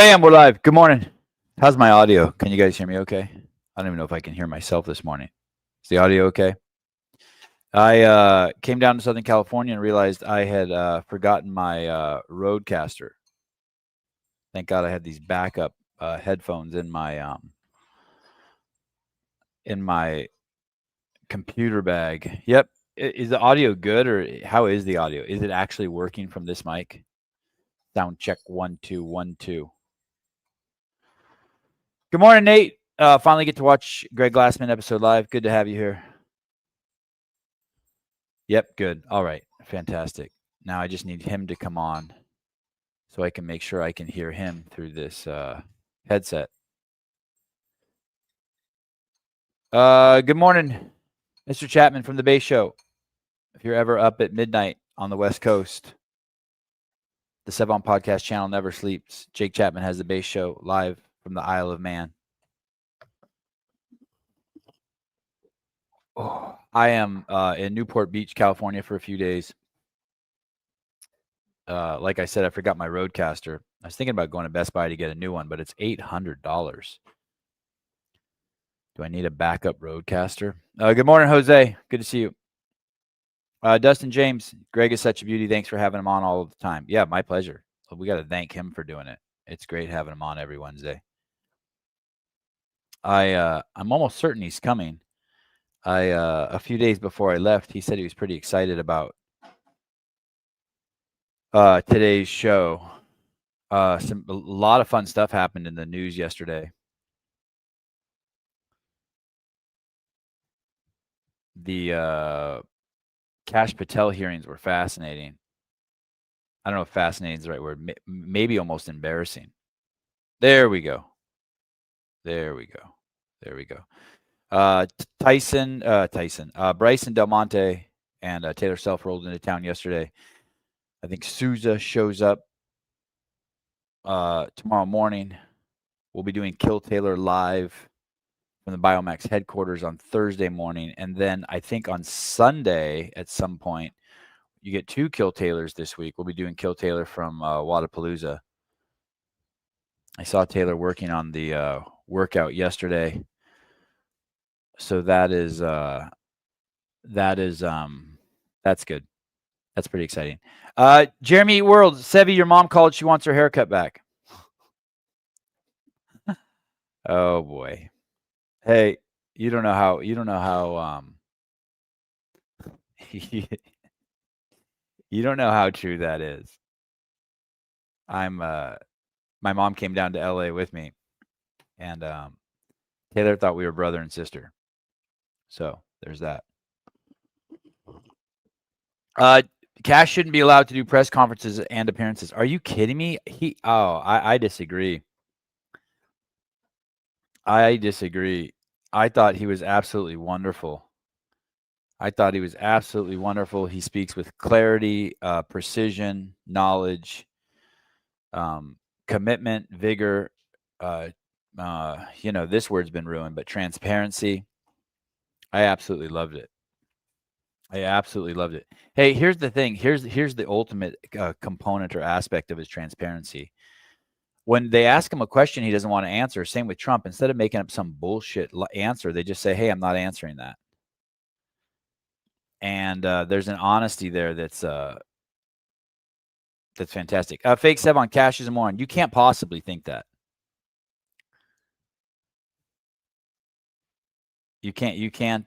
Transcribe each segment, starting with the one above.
Bam, we're live. Good morning. How's my audio? Can you guys hear me okay? I don't even know if I can hear myself this morning. Is the audio okay? I came down to Southern California and realized I had forgotten my Rodecaster. Thank God I had these backup headphones in my computer bag. Yep. Is the audio good, or how is the audio? Is it actually working from this mic? Sound check 1 2 1 2. Good morning, Nate. Finally get to watch Greg Glassman episode live. Good to have you here. Yep, good. All right, fantastic. Now I just need him to come on so I can make sure I can hear him through this headset. Good morning, Mr. Chapman from the Bay Show. If you're ever up at midnight on the West Coast, the Sevon Podcast channel never sleeps. Jake Chapman has the Bay Show live from the Isle of Man. Oh, I am in Newport Beach, California for a few days. Like I said, I forgot my Rodecaster. I was thinking about going to Best Buy to get a new one, but it's $800. Do I need a backup Rodecaster? Good morning, Jose. Good to see you. Dustin James, Greg is such a beauty. Thanks for having him on all the time. Yeah, my pleasure. We got to thank him for doing it. It's great having him on every Wednesday. I'm almost certain he's coming. A few days before I left, he said he was pretty excited about today's show. A lot of fun stuff happened in the news yesterday. The Kash Patel hearings were fascinating. I don't know if fascinating is the right word. Maybe almost embarrassing. There we go. Bryson Del Monte and Taylor Self rolled into town yesterday. I think Souza shows up tomorrow morning. We'll be doing Kill Taylor live from the Biomax headquarters on Thursday morning. And then I think on Sunday at some point, you get 2 Kill Taylors this week. We'll be doing Kill Taylor from Wadapalooza. I saw Taylor working on the workout yesterday. So that's good. That's pretty exciting. Jeremy World, Sevi, your mom called. She wants her haircut back. Oh boy. Hey, you don't know how you don't know how true that is. My mom came down to LA with me, and Taylor thought we were brother and sister. So there's that. Kash shouldn't be allowed to do press conferences and appearances. Are you kidding me? I disagree. I disagree. I thought he was absolutely wonderful. He speaks with clarity, precision, knowledge, commitment, vigor. This word's been ruined, but transparency. I absolutely loved it. Hey, here's the thing. Here's the ultimate component or aspect of his transparency. When they ask him a question he doesn't want to answer, same with Trump, instead of making up some bullshit answer, they just say, hey, I'm not answering that. And there's an honesty there that's fantastic. Fake Sev on Kash is a moron. You can't possibly think that. You can't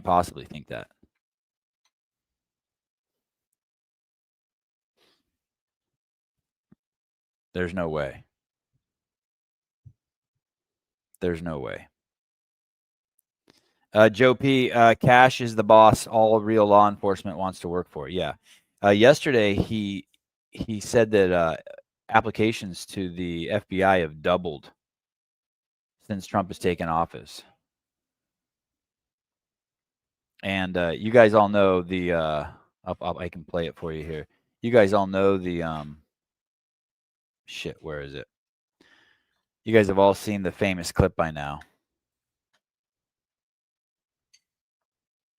possibly think that. There's no way. Joe P. Kash is the boss all real law enforcement wants to work for. Yeah. Yesterday he said that applications to the FBI have doubled since Trump has taken office. And you guys all know the I can play it for you here. You guys all know the shit, where is it? You guys have all seen the famous clip by now.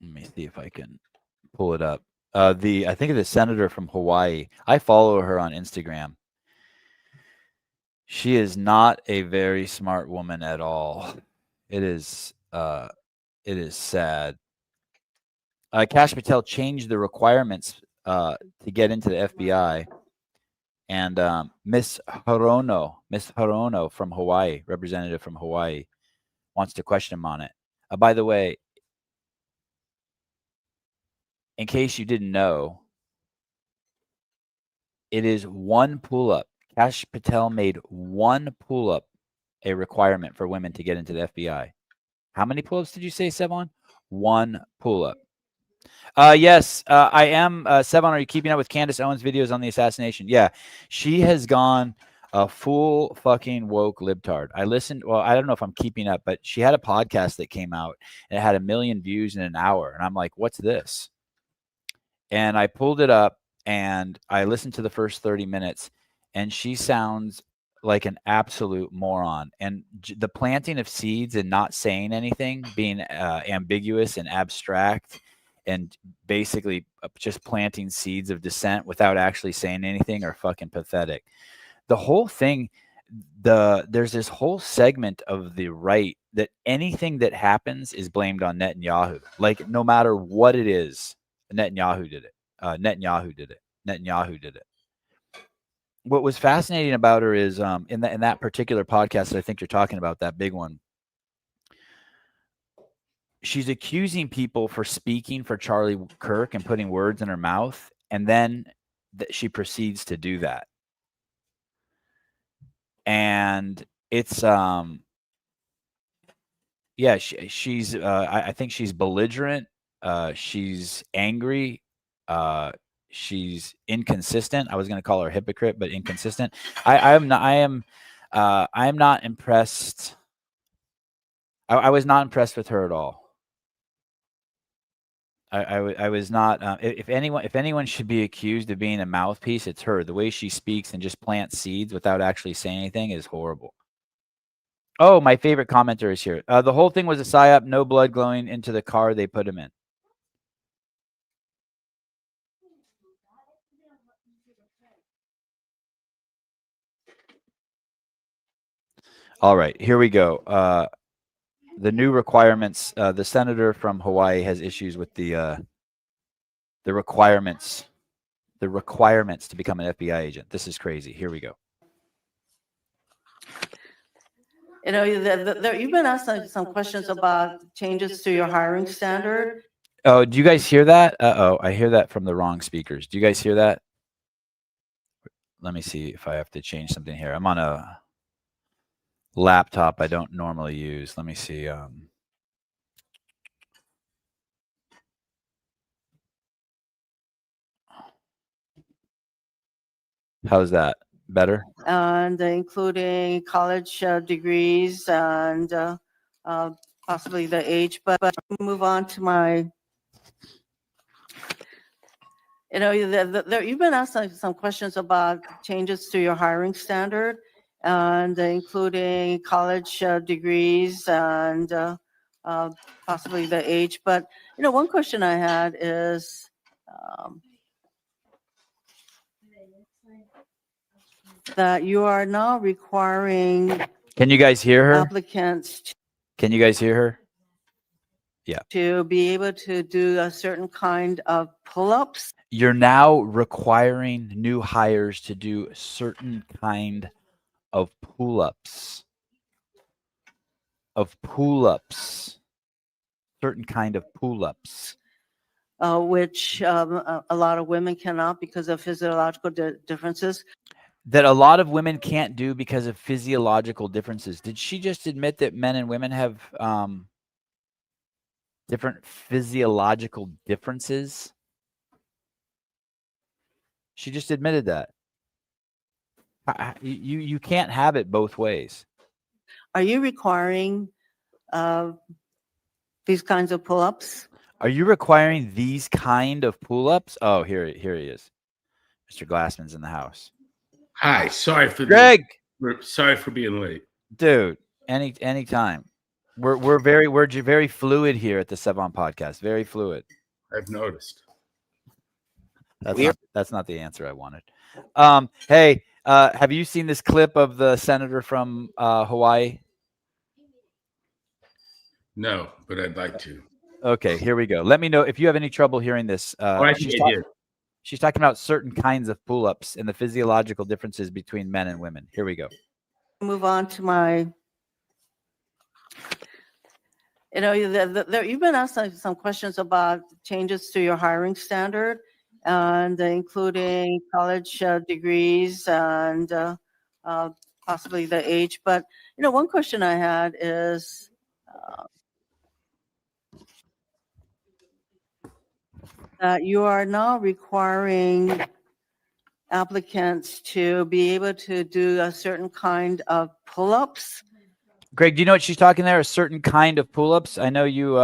Let me see if I can pull it up. I think of the senator from Hawaii. I follow her on Instagram. She is not a very smart woman at all. It is sad. Kash Patel changed the requirements to get into the FBI, and Miss Hirono from Hawaii, representative from Hawaii, wants to question him on it. By the way, in case you didn't know, it is one pull-up. Kash Patel made one pull-up a requirement for women to get into the FBI. How many pull-ups did you say, Sevon? One pull-up. Yes, I am. Sevon, are you keeping up with Candace Owens' videos on the assassination? Yeah, she has gone a full fucking woke libtard. I listened. Well, I don't know if I'm keeping up, but she had a podcast that came out and it had 1 million views in an hour, and I'm like, what's this? And I pulled it up and I listened to the first 30 minutes, and she sounds like an absolute moron. And the planting of seeds and not saying anything, being ambiguous and abstract, and basically just planting seeds of dissent without actually saying anything are fucking pathetic. The whole thing, there's this whole segment of the right that anything that happens is blamed on Netanyahu. Like, no matter what it is, Netanyahu did it. Netanyahu did it. Netanyahu did it. What was fascinating about her is in that particular podcast that I think you're talking about, that big one, she's accusing people for speaking for Charlie Kirk and putting words in her mouth, and then she proceeds to do that. And it's yeah, she's I think she's belligerent, she's angry, she's inconsistent. I was going to call her a hypocrite, but inconsistent. I am not impressed. I was not impressed with her at all. I was not. If anyone should be accused of being a mouthpiece, it's her. The way she speaks and just plants seeds without actually saying anything is horrible. Oh, my favorite commenter is here. The whole thing was a psyop. No blood glowing into the car they put him in. All right, here we go. The new requirements. The senator from Hawaii has issues with the requirements. The requirements to become an FBI agent. This is crazy. Here we go. You know, you've been asked some questions about changes to your hiring standard. Oh, do you guys hear that? Uh-oh, I hear that from the wrong speakers. Do you guys hear that? Let me see if I have to change something here. I'm on a laptop I don't normally use. Let me see. How's that? Better? And including college degrees and possibly the age. But move on to my. You know, you've been asked some questions about changes to your hiring standard, and including college degrees and possibly the age. But one question I had is, that you are now requiring. Can you guys hear her? Applicants. Can you guys hear her? Yeah. To be able to do a certain kind of pull-ups. You're now requiring new hires to do a certain kind of pull-ups. Certain kind of pull-ups. Which a lot of women cannot because of physiological differences. That a lot of women can't do because of physiological differences. Did she just admit that men and women have different physiological differences? She just admitted that. You can't have it both ways. Are you requiring these kinds of pull-ups? Are you requiring these kind of pull-ups? Oh, here he is. Mr. Glassman's in the house. Hi, sorry for Greg. Sorry for being late, dude. Anytime. We're very fluid here at the Sevon podcast. Very fluid. I've noticed. That's not the answer I wanted. Hey, Have you seen this clip of the senator from Hawaii? No, but I'd like to. Okay, here we go. Let me know if you have any trouble hearing this. I think I did. She's talking about certain kinds of pull-ups and the physiological differences between men and women. Here we go. Move on to my, you've been asked some questions about changes to your hiring standard, and including college degrees and possibly the age. But, one question I had is, that you are now requiring applicants to be able to do a certain kind of pull-ups. Greg, do you know what she's talking there? A certain kind of pull-ups? I know you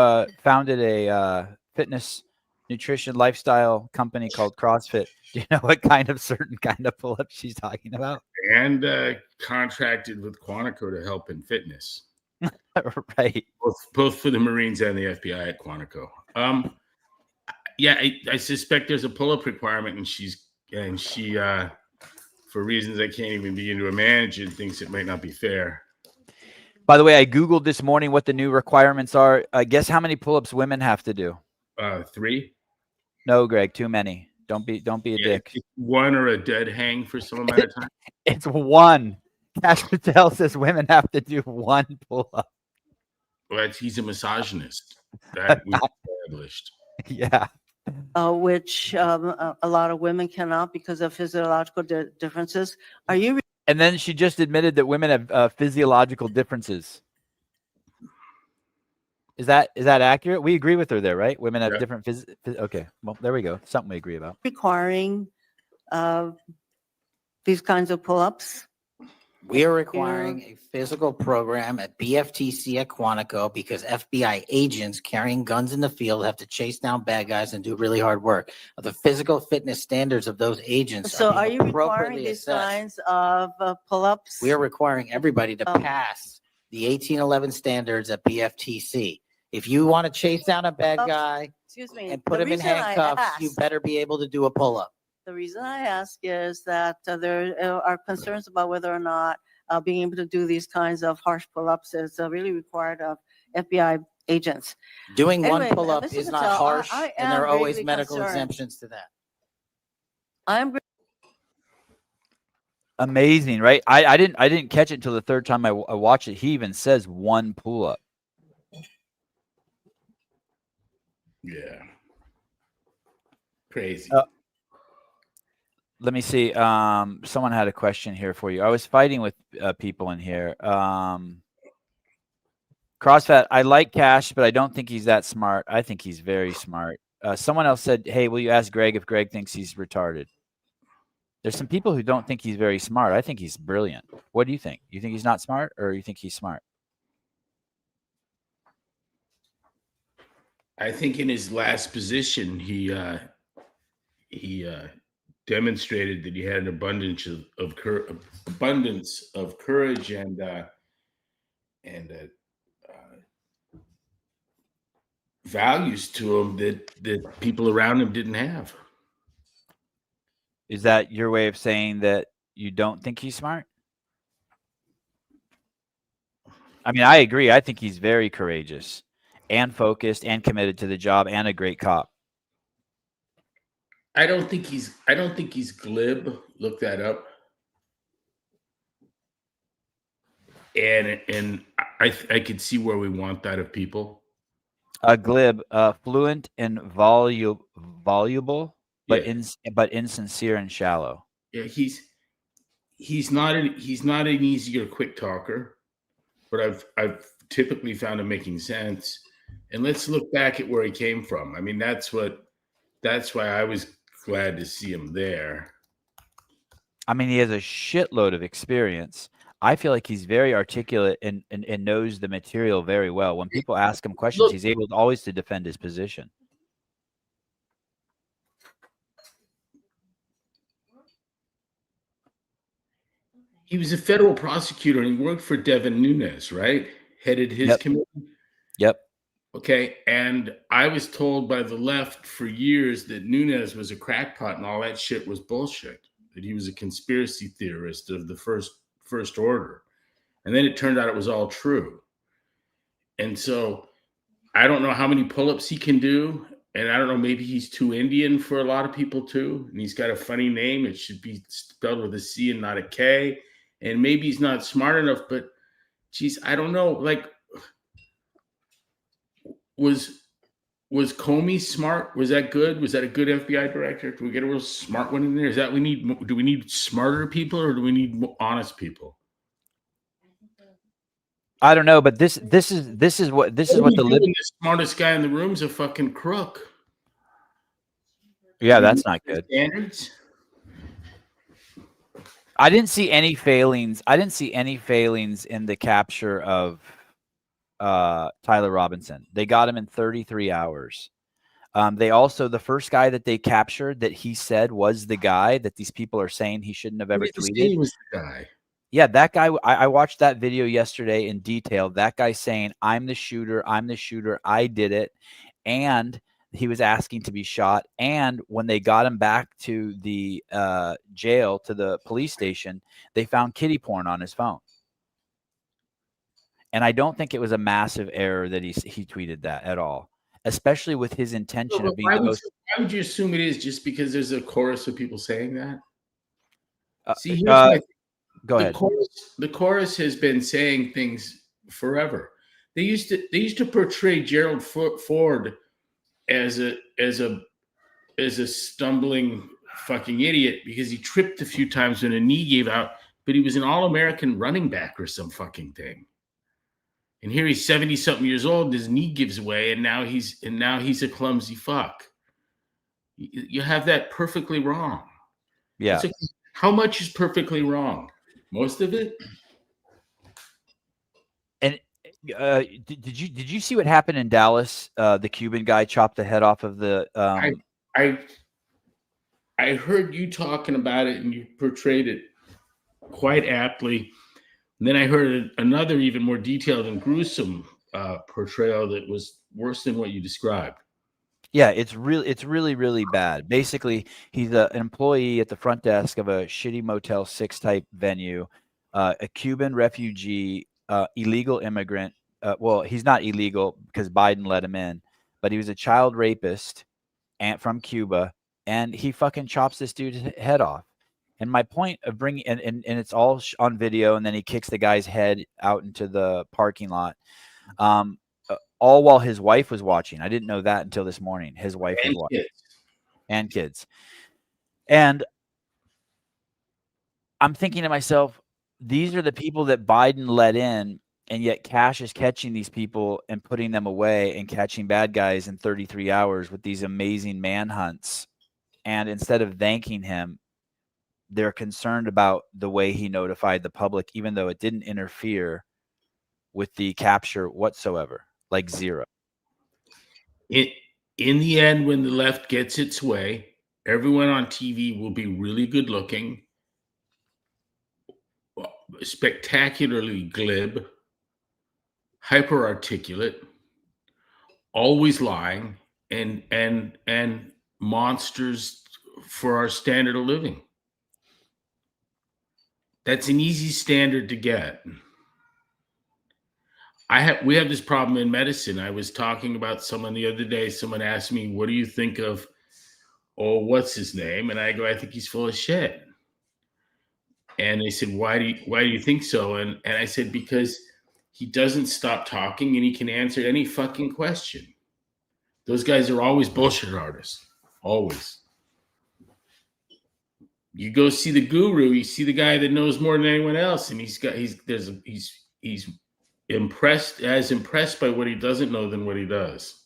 founded a fitness, nutrition, lifestyle company called CrossFit. Do you know what certain kind of pull-ups she's talking about? And contracted with Quantico to help in fitness. Right. Both for the Marines and the FBI at Quantico. Yeah, I suspect there's a pull-up requirement, and she, for reasons I can't even begin to imagine, thinks it might not be fair. By the way, I Googled this morning what the new requirements are. Guess how many pull-ups women have to do? 3. No, Greg, too many. Don't be a dick. One or a dead hang for some amount of time. It's 1. Cash Patel says women have to do 1 pull-up. Well, he's a misogynist. That we established. Yeah. Which a lot of women cannot because of physiological differences. Are you? And then she just admitted that women have physiological differences. Is that accurate? We agree with her there, right? Women have different okay. Well, there we go. Something we agree about. Requiring these kinds of pull-ups. We are requiring a physical program at BFTC at Quantico because FBI agents carrying guns in the field have to chase down bad guys and do really hard work. The physical fitness standards of those agents. So are you requiring these kinds of pull-ups? We are requiring everybody to pass the 1811 standards at BFTC. If you want to chase down a bad guy and put him in handcuffs, you better be able to do a pull-up. The reason I ask is that there are concerns about whether or not being able to do these kinds of harsh pull-ups is really required of FBI agents. Doing one pull-up is not harsh, and there are always medical exemptions to that. I'm amazing, right? I didn't catch it until the third time I watched it. He even says 1 pull-up. Yeah. Crazy. Let me see. Someone had a question here for you. I was fighting with people in here. CrossFit, I like Cash, but I don't think he's that smart. I think he's very smart. Someone else said, hey, will you ask Greg if Greg thinks he's retarded? There's some people who don't think he's very smart. I think he's brilliant. What do you think? You think he's not smart, or you think he's smart? I think in his last position, he demonstrated that he had an abundance of courage and values to him that people around him didn't have. Is that your way of saying that you don't think he's smart? I mean, I agree. I think he's very courageous and focused and committed to the job and a great cop. I don't think he's glib. Look that up. And I could see where we want that of people. Glib, fluent and voluble, but insincere and shallow. Yeah, he's not an easy or quick talker, but I've typically found him making sense. And let's look back at where he came from. I mean, that's why I was glad to see him there. I mean, he has a shitload of experience. I feel like he's very articulate and knows the material very well. When people ask him questions, he's able always to defend his position. He was a federal prosecutor and he worked for Devin Nunes, right? Headed his committee. Yep. Okay. And I was told by the left for years that Nunes was a crackpot and all that shit was bullshit. that he was a conspiracy theorist of the first order. And then it turned out it was all true. And so I don't know how many pull-ups he can do. And I don't know, maybe he's too Indian for a lot of people too. And he's got a funny name. It should be spelled with a C and not a K. And maybe he's not smart enough, but geez, I don't know. Like, was Comey smart? Was that good? Was that a good FBI director? Do we get a real smart one in there? Is that we need? Do we need smarter people or do we need honest people? I don't know, but this is what the smartest guy in the room is a fucking crook. Yeah, that's not good. Standards. I didn't see any failings. I didn't see any failings in the capture of Tyler Robinson. They got him in 33 hours. They also, the first guy that they captured that he said was the guy that these people are saying he shouldn't have ever tweeted. He was the guy. Yeah, that guy, I watched that video yesterday in detail. That guy saying, I'm the shooter, I did it. And he was asking to be shot. And when they got him back to the jail, to the police station, they found kiddie porn on his phone. And I don't think it was a massive error that he tweeted that at all, especially with his intention of being the most. Why would you assume it is just because there's a chorus of people saying that? See, here's go ahead. The chorus has been saying things forever. They used to portray Gerald Ford as a stumbling fucking idiot because he tripped a few times when a knee gave out, but he was an All-American running back or some fucking thing. And here he's 70-something years old, and his knee gives away, and now he's a clumsy fuck. You have that perfectly wrong. Yeah. So how much is perfectly wrong? Most of it. And did you see what happened in Dallas? The Cuban guy chopped the head off of the. I heard you talking about it, and you portrayed it quite aptly. And then I heard another, even more detailed and gruesome portrayal that was worse than what you described. Yeah, it's really, really bad. Basically, he's an employee at the front desk of a shitty Motel 6 type venue, a Cuban refugee, illegal immigrant. Well, he's not illegal because Biden let him in, but he was a child rapist and from Cuba, and he fucking chops this dude's head off. And my point of bringing, and it's all on video, and then he kicks the guy's head out into the parking lot. All while his wife was watching. I didn't know that until this morning. His wife was watching. And kids. And I'm thinking to myself, these are the people that Biden let in, and yet Cash is catching these people and putting them away and catching bad guys in 33 hours with these amazing manhunts. And instead of thanking him, they're concerned about the way he notified the public, even though it didn't interfere with the capture whatsoever. Like zero. In the end, when the left gets its way, everyone on TV will be really good looking, spectacularly glib, hyper articulate, always lying, and monsters for our standard of living. That's an easy standard to get. We have this problem in medicine. I was talking about someone the other day. Someone asked me, what do you think of, what's his name? And I go, I think he's full of shit. And they said, why do you think so? And I said, because he doesn't stop talking and he can answer any fucking question. Those guys are always bullshit artists. Always. You go see the guru, you see the guy that knows more than anyone else, and he's impressed by what he doesn't know than what he does.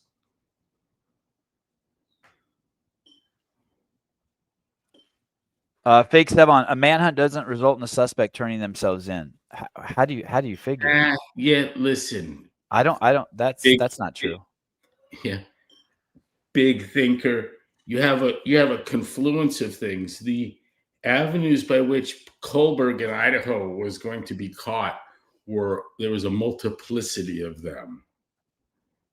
Fake Sevon, a manhunt doesn't result in the suspect turning themselves in. How do you figure? Yeah, listen. I don't. That's not true. Yeah. Big thinker. You have a confluence of things. The avenues by which Kohlberg in Idaho was going to be caught there was a multiplicity of them.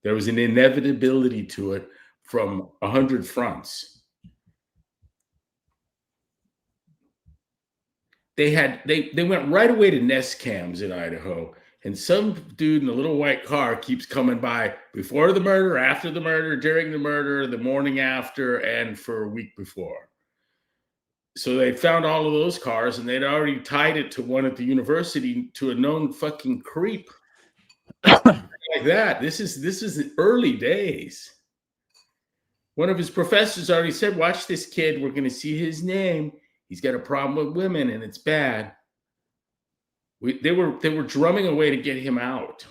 There was an inevitability to it from 100 fronts. they went right away to Nest cams in Idaho, and some dude in a little white car keeps coming by before the murder, after the murder, during the murder, the morning after, and for a week before. So they found all of those cars, and they'd already tied it to one at the university to a known fucking creep. Like that. This is the early days. One of his professors already said, "Watch this kid. We're going to see his name. He's got a problem with women, and it's bad." They were drumming away to get him out.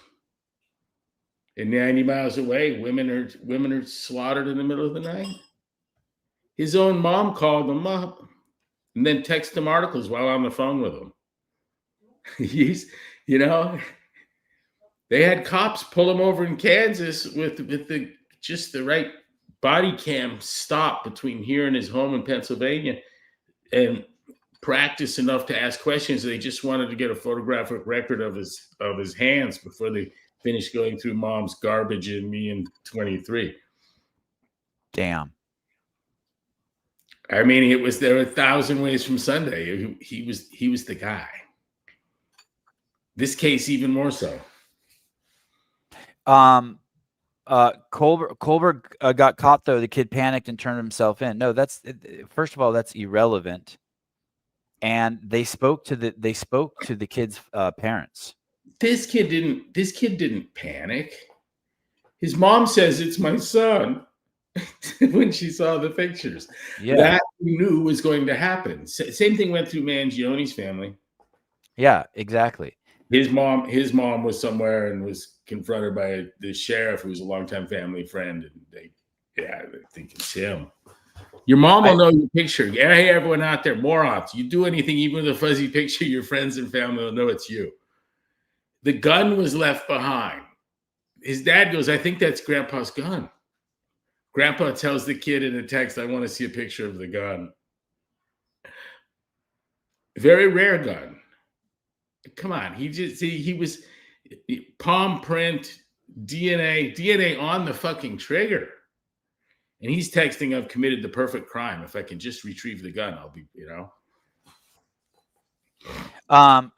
And 90 miles away, women are slaughtered in the middle of the night. His own mom called him up and then texted him articles while on the phone with him. They had cops pull him over in Kansas with the right body cam stop between here and his home in Pennsylvania, and practice enough to ask questions. They just wanted to get a photographic record of his hands before they finished going through mom's garbage and me in 23. Damn. I mean, there were 1,000 ways from Sunday. He was the guy. This case even more so. Colbert got caught though. The kid panicked and turned himself in. No, first of all, that's irrelevant. And they spoke to the kid's parents. This kid didn't panic. His mom says it's my son when she saw the pictures. Yeah. That we knew was going to happen. Same thing went through Mangione's family. Yeah, exactly. His mom was somewhere and was confronted by the sheriff, who was a longtime family friend, and I think it's him. Your mom will know your picture. Yeah, hey, everyone out there, morons. You do anything, even with a fuzzy picture, your friends and family will know it's you. The gun was left behind. His dad goes, "I think that's Grandpa's gun." Grandpa tells the kid in a text, "I want to see a picture of the gun." Very rare gun. Come on. He was palm print, DNA on the fucking trigger. And he's texting, "I've committed the perfect crime. If I can just retrieve the gun, I'll be,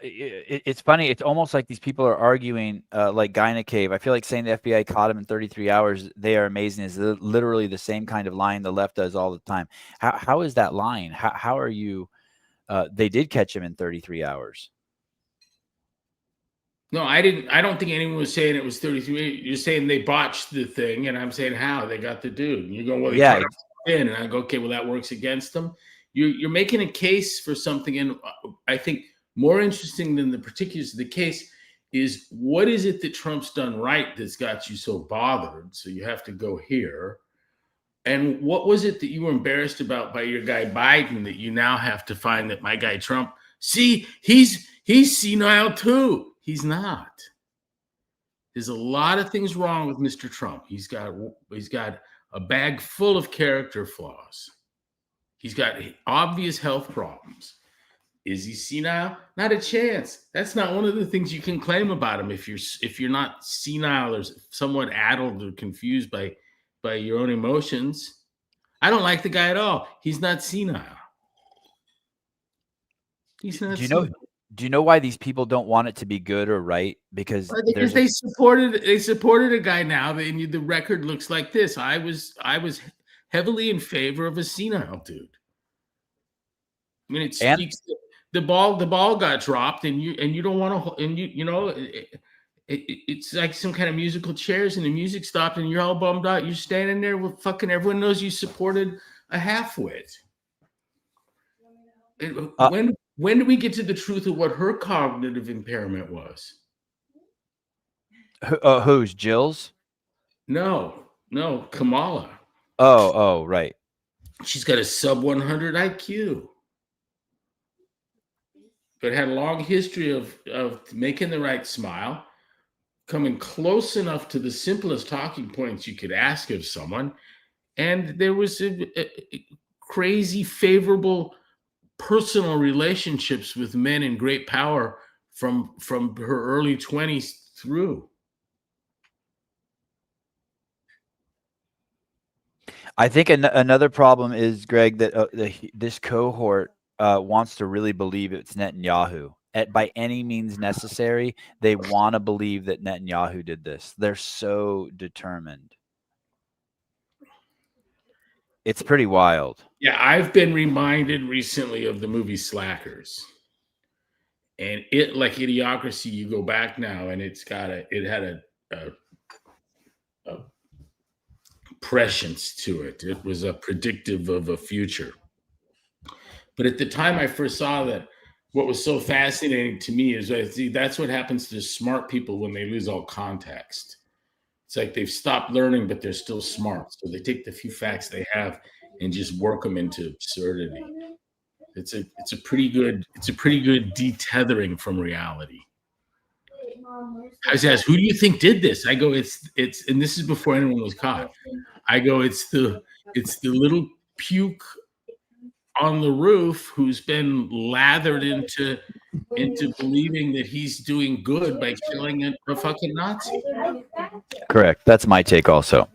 It's funny. It's almost like these people are arguing like Guy in a cave. I feel like saying the FBI caught him in 33 hours. They are amazing. Is literally the same kind of lying the left does all the time. How is that lying? How are you? They did catch him in 33 hours. No, I don't think anyone was saying it was 33. You're saying they botched the thing, and I'm saying how they got the dude. And you're going, "Well, they cut him in," and I go, "Okay, well, that works against them." You're making a case for something, and I think more interesting than the particulars of the case is what is it that Trump's done right that's got you so bothered? So you have to go here. And what was it that you were embarrassed about by your guy Biden that you now have to find that my guy Trump, see, he's senile too. He's not. There's a lot of things wrong with Mr. Trump. He's got a bag full of character flaws. He's got obvious health problems. Is he senile? Not a chance. That's not one of the things you can claim about him if you're not senile or somewhat addled or confused by your own emotions. I don't like the guy at all. He's not senile. He's not senile. Do you know why these people don't want it to be good or right? Because they supported a guy now, and the record looks like this. I was heavily in favor of a senile dude. I mean, it speaks. The ball got dropped, and you don't want to, and it's like some kind of musical chairs, and the music stopped, and you're all bummed out. You're standing there with fucking everyone knows you supported a halfwit. When do we get to the truth of what her cognitive impairment was? Who's Jill's? No, Kamala. Oh, right. She's got a sub 100 IQ, but had a long history of making the right smile, coming close enough to the simplest talking points you could ask of someone, and there was a crazy favorable personal relationships with men in great power from her early 20s through. I think another problem is, Greg, that this cohort wants to really believe it's Netanyahu. By any means necessary, they want to believe that Netanyahu did this. They're so determined. It's pretty wild. Yeah, I've been reminded recently of the movie Slackers. And it, like Idiocracy, you go back now and it had a prescience to it. It was a predictive of a future. But at the time I first saw that, what was so fascinating to me is that's what happens to smart people when they lose all context. It's like they've stopped learning, but they're still smart. So they take the few facts they have and just work them into absurdity. It's a pretty good detethering from reality. I was asked, who do you think did this? I go, it's and this is before anyone was caught. I go, it's the little puke on the roof who's been lathered into believing that he's doing good by killing a fucking Nazi. Correct. That's my take also.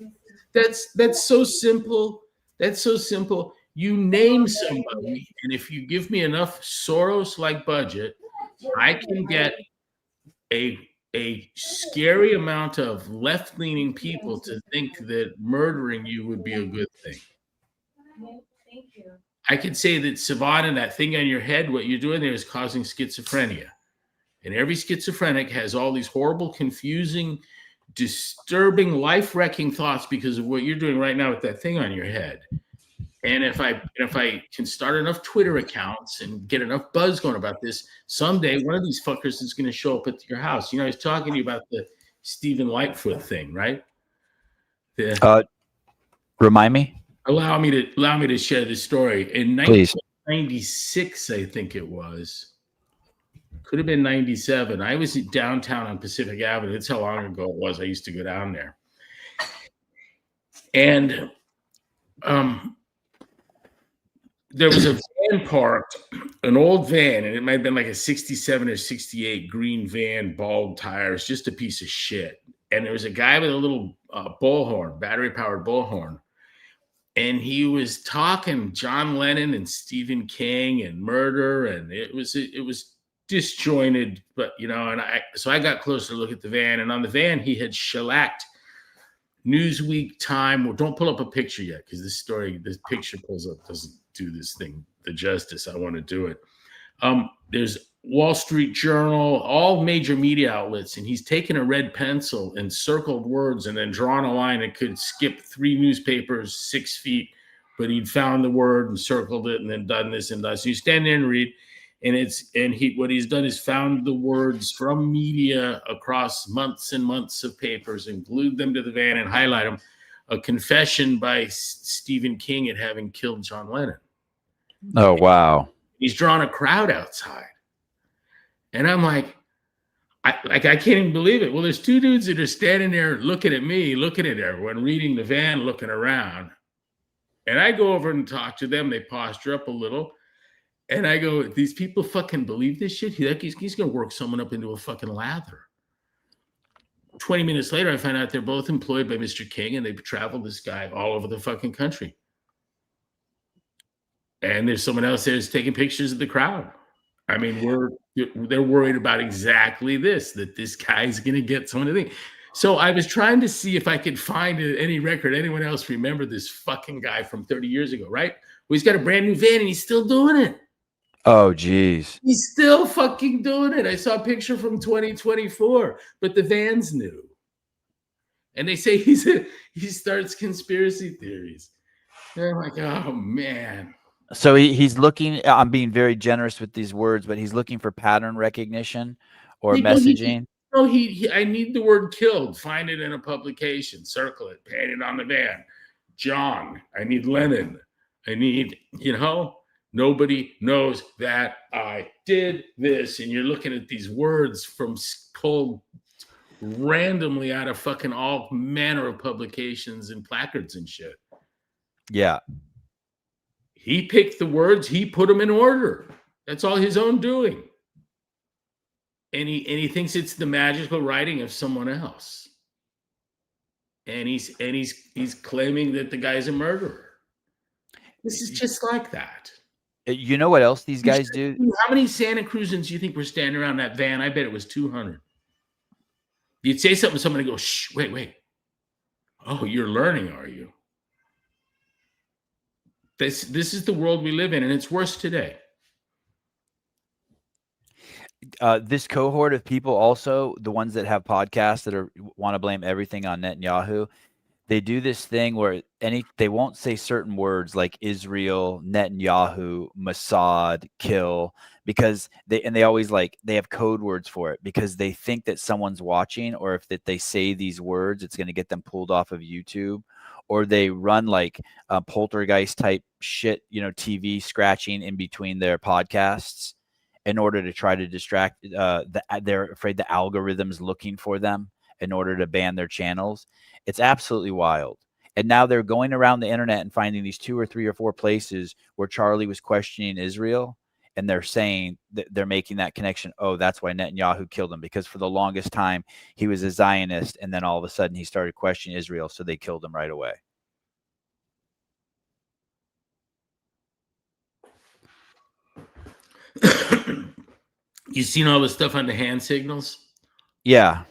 That's so simple. That's so simple. You name somebody, and if you give me enough Soros-like budget, I can get a scary amount of left-leaning people to think that murdering you would be a good thing. I could say that Savannah, that thing on your head, what you're doing there is causing schizophrenia. And every schizophrenic has all these horrible, confusing, disturbing, life-wrecking thoughts because of what you're doing right now with that thing on your head. And if I can start enough Twitter accounts and get enough buzz going about this, someday one of these fuckers is going to show up at your house. You know, I was talking to you about the Stephen Lightfoot thing, right? Remind me. Allow me to share this story. In 1996, I think it was. Could have been 97. I was downtown on Pacific Avenue. That's how long ago it was. I used to go down there. And there was a van parked, an old van, and it might have been like a 67 or 68 green van, bald tires, just a piece of shit. And there was a guy with a little bullhorn, battery-powered bullhorn. And he was talking John Lennon and Stephen King and murder, and it was disjointed, but so I got closer to look at the van, and on the van he had shellacked Newsweek, Time. Well, don't pull up a picture yet because this picture pulls up doesn't do this thing the justice I want to do it. There's Wall Street Journal, all major media outlets, and he's taken a red pencil and circled words and then drawn a line that could skip 3 newspapers 6 feet, but he'd found the word and circled it and then done this and that. So you stand there and read, what he's done is found the words from media across months and months of papers and glued them to the van and highlight them. A confession by Stephen King at having killed John Lennon. Oh, wow. He's drawn a crowd outside. And I'm like, I can't even believe it. Well, there's 2 dudes that are standing there looking at me, looking at everyone, reading the van, looking around. And I go over and talk to them. They posture up a little. And I go, these people fucking believe this shit? He's going to work someone up into a fucking lather. 20 minutes later, I find out they're both employed by Mr. King, and they've traveled this guy all over the fucking country. And there's someone else there who's taking pictures of the crowd. I mean, they're worried about exactly this, that this guy's going to get someone to think. So I was trying to see if I could find any record, anyone else remember this fucking guy from 30 years ago, right? Well, he's got a brand new van and he's still doing it. Oh, geez. He's still fucking doing it. I saw a picture from 2024, but the van's new. And they say he starts conspiracy theories. They're like, oh, man. So he's looking, I'm being very generous with these words, but he's looking for pattern recognition or messaging. I need the word killed. Find it in a publication. Circle it. Paint it on the van. John. I need Lennon. I need, nobody knows that I did this. And you're looking at these words from pulled randomly out of fucking all manner of publications and placards and shit. Yeah. He picked the words. He put them in order. That's all his own doing. And he thinks it's the magical writing of someone else. And he's claiming that the guy's a murderer. This is just like that. You know what else these guys do? How many Santa Cruzans do you think were standing around that van? I bet it was 200. You'd say something, somebody goes, shh, wait. Oh, you're learning, are you? This is the world we live in, and it's worse today. This cohort of people, also the ones that have podcasts that want to blame everything on Netanyahu, they do this thing where they won't say certain words like Israel, Netanyahu, Mossad, kill, because they always they have code words for it because they think that someone's watching, or if that they say these words, it's going to get them pulled off of YouTube, or they run poltergeist type shit, TV scratching in between their podcasts in order to try to distract. They're afraid the algorithm's looking for them in order to ban their channels. It's absolutely wild. And now they're going around the internet and finding these 2 or 3 or 4 places where Charlie was questioning Israel. And they're saying that they're making that connection. Oh, that's why Netanyahu killed him, because for the longest time he was a Zionist. And then all of a sudden he started questioning Israel. So they killed him right away. You seen all the stuff on the hand signals? Yeah.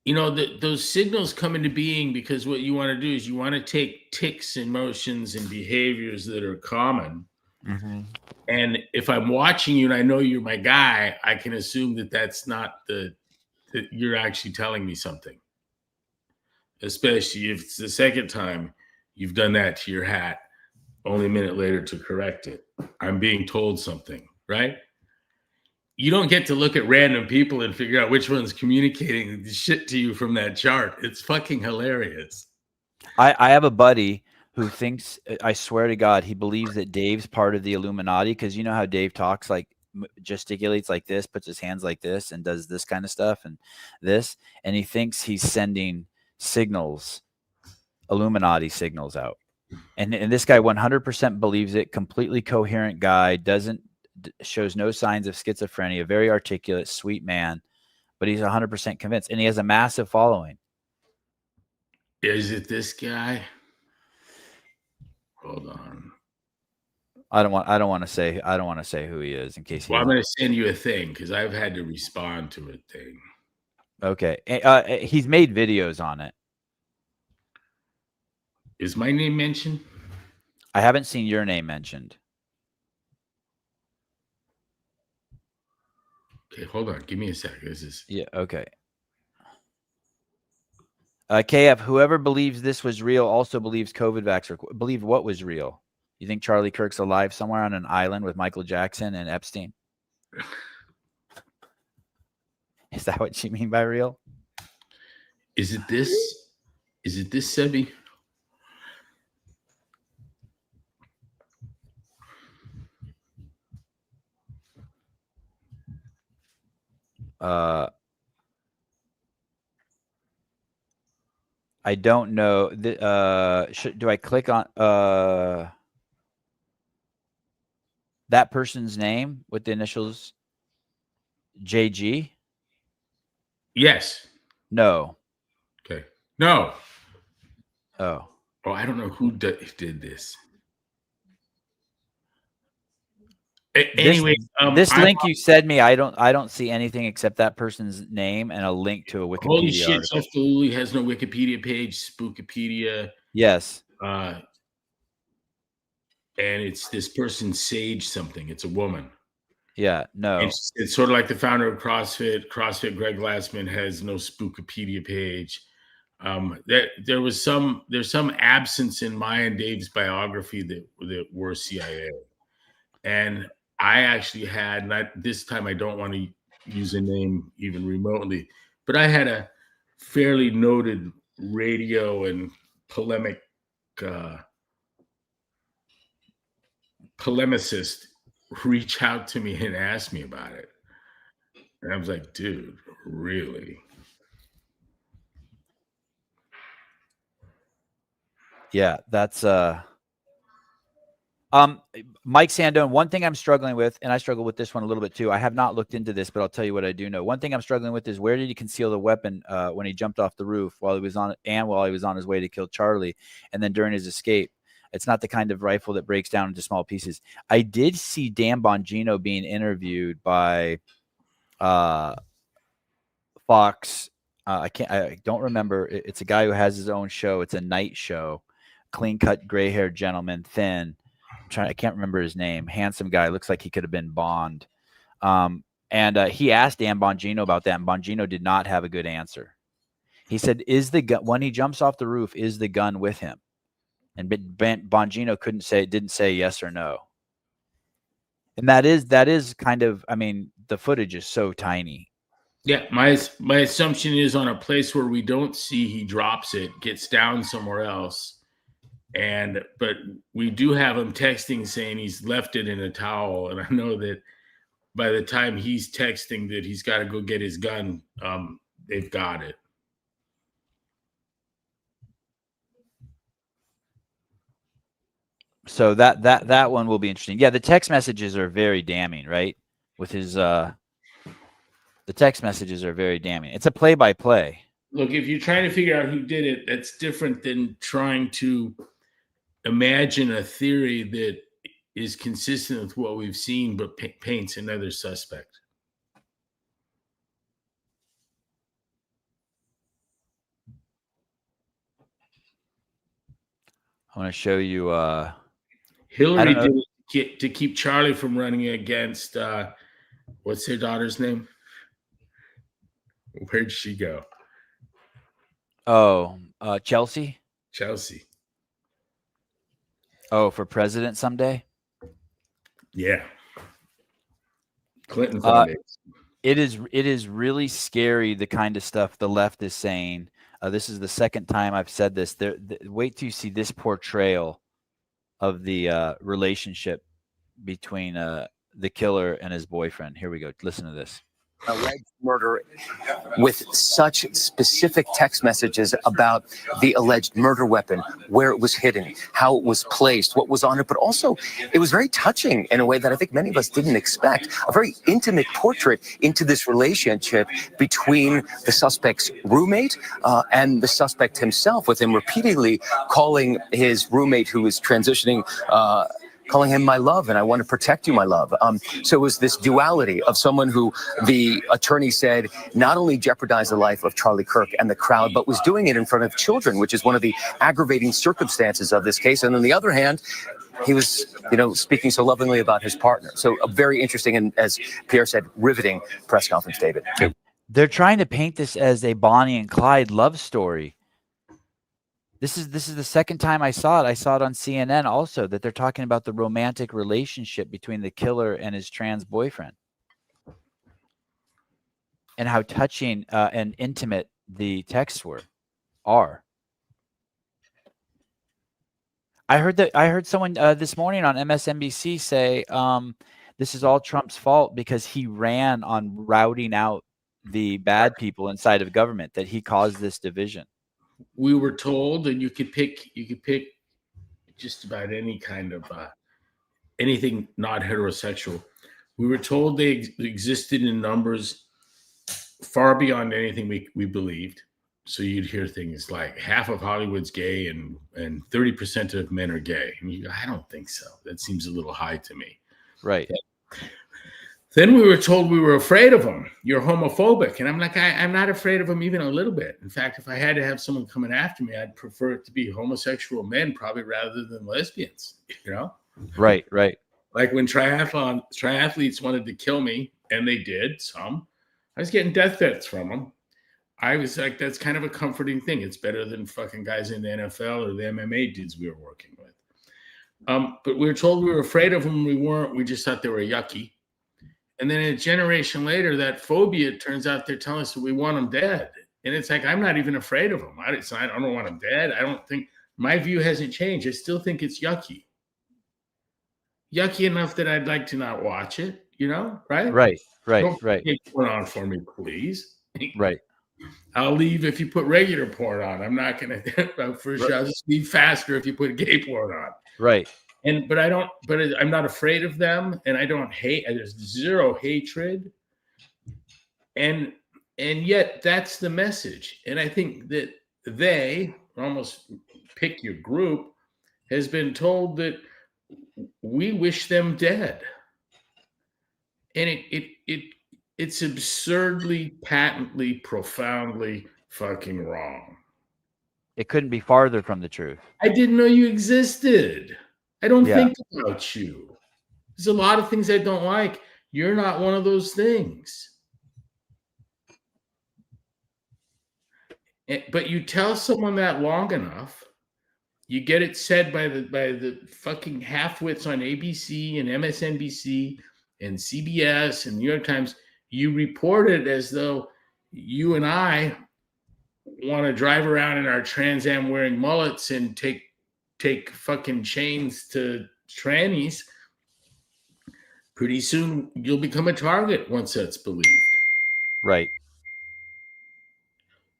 Those signals come into being because what you want to do is you want to take tics, emotions, and behaviors that are common. Mm-hmm. And if I'm watching you and I know you're my guy, I can assume that that's not that you're actually telling me something. Especially if it's the second time you've done that to your hat, only a minute later to correct it. I'm being told something, right? You don't get to look at random people and figure out which one's communicating the shit to you from that chart. It's fucking hilarious. I have a buddy who thinks, I swear to God, he believes that Dave's part of the Illuminati, because you know how Dave talks, gesticulates like this, puts his hands like this, and does this kind of stuff and this. And he thinks he's sending signals, Illuminati signals out. And this guy 100% believes it. Completely coherent guy, shows no signs of schizophrenia, very articulate, sweet man, but he's 100% convinced, and he has a massive following. Is it this guy? Hold on. I don't want to say who he is in case. Well, I'm going to send you a thing because I've had to respond to a thing. Okay. He's made videos on it. Is my name mentioned? I haven't seen your name mentioned. Okay, hold on. Give me a sec. Yeah, okay. KF, whoever believes this was real also believes COVID vax believed what was real. You think Charlie Kirk's alive somewhere on an island with Michael Jackson and Epstein? Is that what you mean by real? Is it this? Is it this, Sebi? I don't know. Do I click on that person's name with the initials JG? Yes. No. Okay. No. Oh, I don't know who did this. Anyway, this link you sent me, I don't see anything except that person's name and a link to a Wikipedia holy shit, article. Self-Delulu has no Wikipedia page, Spookipedia. Yes. And it's this person, Sage something. It's a woman. Yeah, no. It's sort of like the founder of CrossFit. CrossFit, Greg Glassman, has no Spookipedia page. There's some absence in my and Dave's biography that were CIA. And I actually had, this time I don't want to use a name even remotely, but I had a fairly noted radio and polemicist reach out to me and ask me about it. And I was like, dude, really? Yeah, that's Mike Sandone, one thing I'm struggling with, and I struggle with this one a little bit too. I have not looked into this, but I'll tell you what I do know. One thing I'm struggling with is, where did he conceal the weapon when he jumped off the roof while he was on his way to kill Charlie, and then during his escape? It's not the kind of rifle that breaks down into small pieces. I did see Dan Bongino being interviewed by Fox. I don't remember. It's a guy who has his own show. It's a night show. Clean cut, gray haired gentleman, thin. I can't remember his name. Handsome guy. Looks like he could have been Bond. And he asked Dan Bongino about that, and Bongino did not have a good answer. He said, "Is the gun when he jumps off the roof? Is the gun with him?" And Bongino didn't say yes or no. And that is kind of, I mean, the footage is so tiny. Yeah, my assumption is on a place where we don't see he drops it, gets down somewhere else, but we do have him texting saying he's left it in a towel, and I know that by the time he's texting that he's got to go get his gun, they've got it. So that one will be interesting. Yeah, the text messages are very damning, right? With his the text messages are very damning. It's a play-by-play. Look, if you're trying to figure out who did it, that's different than trying to imagine a theory that is consistent with what we've seen, but paints another suspect. I want to show you. Hillary did it to keep Charlie from running against, what's their daughter's name? Where'd she go? Oh, Chelsea. Chelsea. Oh, for president someday. Yeah. Clinton Foundation. It is really scary, the kind of stuff the left is saying. This is the second time I've said this. Wait till you see this portrayal of the relationship between the killer and his boyfriend. Here we go. Listen to this. Alleged murder with such specific text messages about the alleged murder weapon, where it was hidden, how it was placed, what was on it, but also it was very touching in a way that I think many of us didn't expect. A very intimate portrait into this relationship between the suspect's roommate and the suspect himself, with him repeatedly calling his roommate, who is transitioning, calling him my love, and I want to protect you, my love. So it was this duality of someone who the attorney said not only jeopardized the life of Charlie Kirk and the crowd, but was doing it in front of children, which is one of the aggravating circumstances of this case. And on the other hand, he was, speaking so lovingly about his partner. So a very interesting and, as Pierre said, riveting press conference, David. They're trying to paint this as a Bonnie and Clyde love story. This is the second time I saw it. I saw it on CNN also, that they're talking about the romantic relationship between the killer and his trans boyfriend, and how touching and intimate the texts are. I heard someone this morning on MSNBC say this is all Trump's fault because he ran on routing out the bad people inside of government, that he caused this division. We were told, and you could pick just about any kind of anything not heterosexual. We were told they existed in numbers far beyond anything we believed. So you'd hear things like half of Hollywood's gay and 30% of men are gay. And you go, I don't think so. That seems a little high to me. Right. Then we were told we were afraid of them. You're homophobic. And I'm like, I'm not afraid of them even a little bit. In fact, if I had to have someone coming after me, I'd prefer it to be homosexual men probably rather than lesbians, Right. Like when triathletes wanted to kill me, and they did, some, I was getting death threats from them. I was like, that's kind of a comforting thing. It's better than fucking guys in the NFL or the MMA dudes we were working with. But we were told we were afraid of them. We weren't. We just thought they were yucky. And then a generation later, that phobia, it turns out they're telling us that we want them dead. And it's like, I'm not even afraid of them. I don't want them dead. I don't think, my view hasn't changed. I still think it's yucky. Yucky enough that I'd like to not watch it, right? Right. Don't put porn on for me, please. Right. I'll leave if you put regular porn on. I'm not going to, for sure. I'll just leave faster if you put gay porn on. Right. But I'm not afraid of them, and I don't hate. There's zero hatred, and yet that's the message. And I think that they almost pick your group. has been told that we wish them dead. And it's absurdly, patently, profoundly fucking wrong. It couldn't be farther from the truth. I didn't know you existed. I don't Yeah. think about you. There's a lot of things I don't like. You're not one of those things. But you tell someone that long enough, you get it said by the fucking half-wits on ABC and MSNBC and CBS and New York Times. You report it as though you and I want to drive around in our Trans Am wearing mullets and take fucking chains to trannies. Pretty soon you'll become a target once that's believed. Right.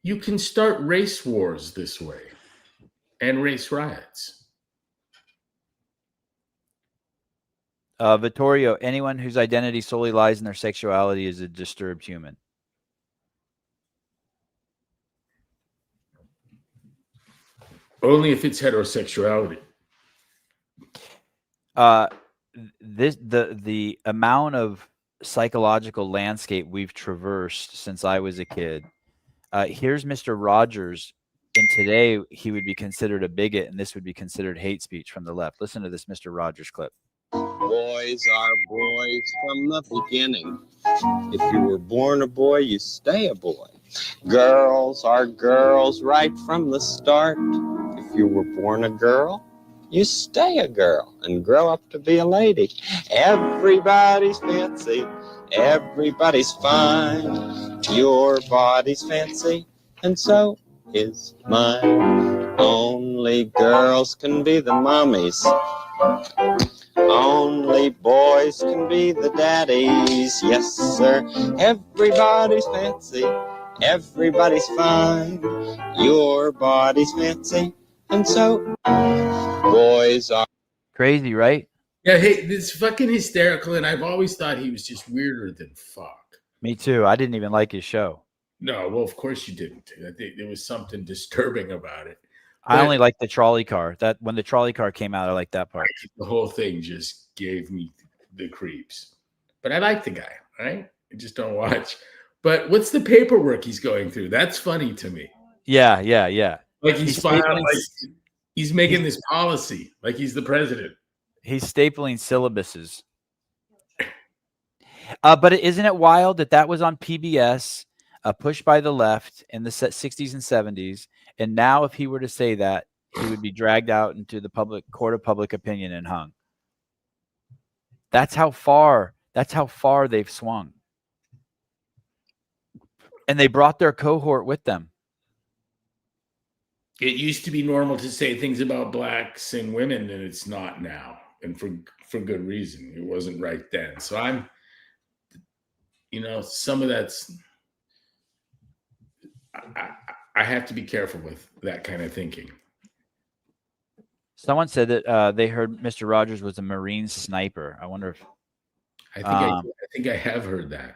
You can start race wars this way and race riots. Vittorio, anyone whose identity solely lies in their sexuality is a disturbed human. Only if it's heterosexuality. The amount of psychological landscape we've traversed since I was a kid. Here's Mr. Rogers, and today he would be considered a bigot, and this would be considered hate speech from the left. Listen to this Mr. Rogers clip. Boys are boys from the beginning. If you were born a boy, you stay a boy. Girls are girls right from the start. If you were born a girl, you stay a girl and grow up to be a lady. Everybody's fancy, everybody's fine. Your body's fancy, and so is mine. Only girls can be the mommies. Only boys can be the daddies. Yes, sir. Everybody's fancy, everybody's fine. Your body's fancy, and so boys are. Crazy, right? Yeah, hey, this is fucking hysterical, and I've always thought he was just weirder than fuck. Me too. I didn't even like his show. No, well, of course you didn't. I think there was something disturbing about it. I only liked the trolley car. That when the trolley car came out, I liked that part. The whole thing just gave me the creeps. But I like the guy, right? I just don't watch. But what's the paperwork he's going through? That's funny to me. Yeah. Like he's filing, like he's making this policy, like he's the president. He's stapling syllabuses. But isn't it wild that was on PBS, pushed by the left in the 60s and 70s, and now if he were to say that, he would be dragged out into the public court of public opinion and hung. That's how far they've swung. And they brought their cohort with them. It used to be normal to say things about blacks and women, and it's not now, and for good reason. It wasn't right then. So I'm, some of that's. I have to be careful with that kind of thinking. Someone said that they heard Mr. Rogers was a Marine sniper. I wonder if. I think I have heard that.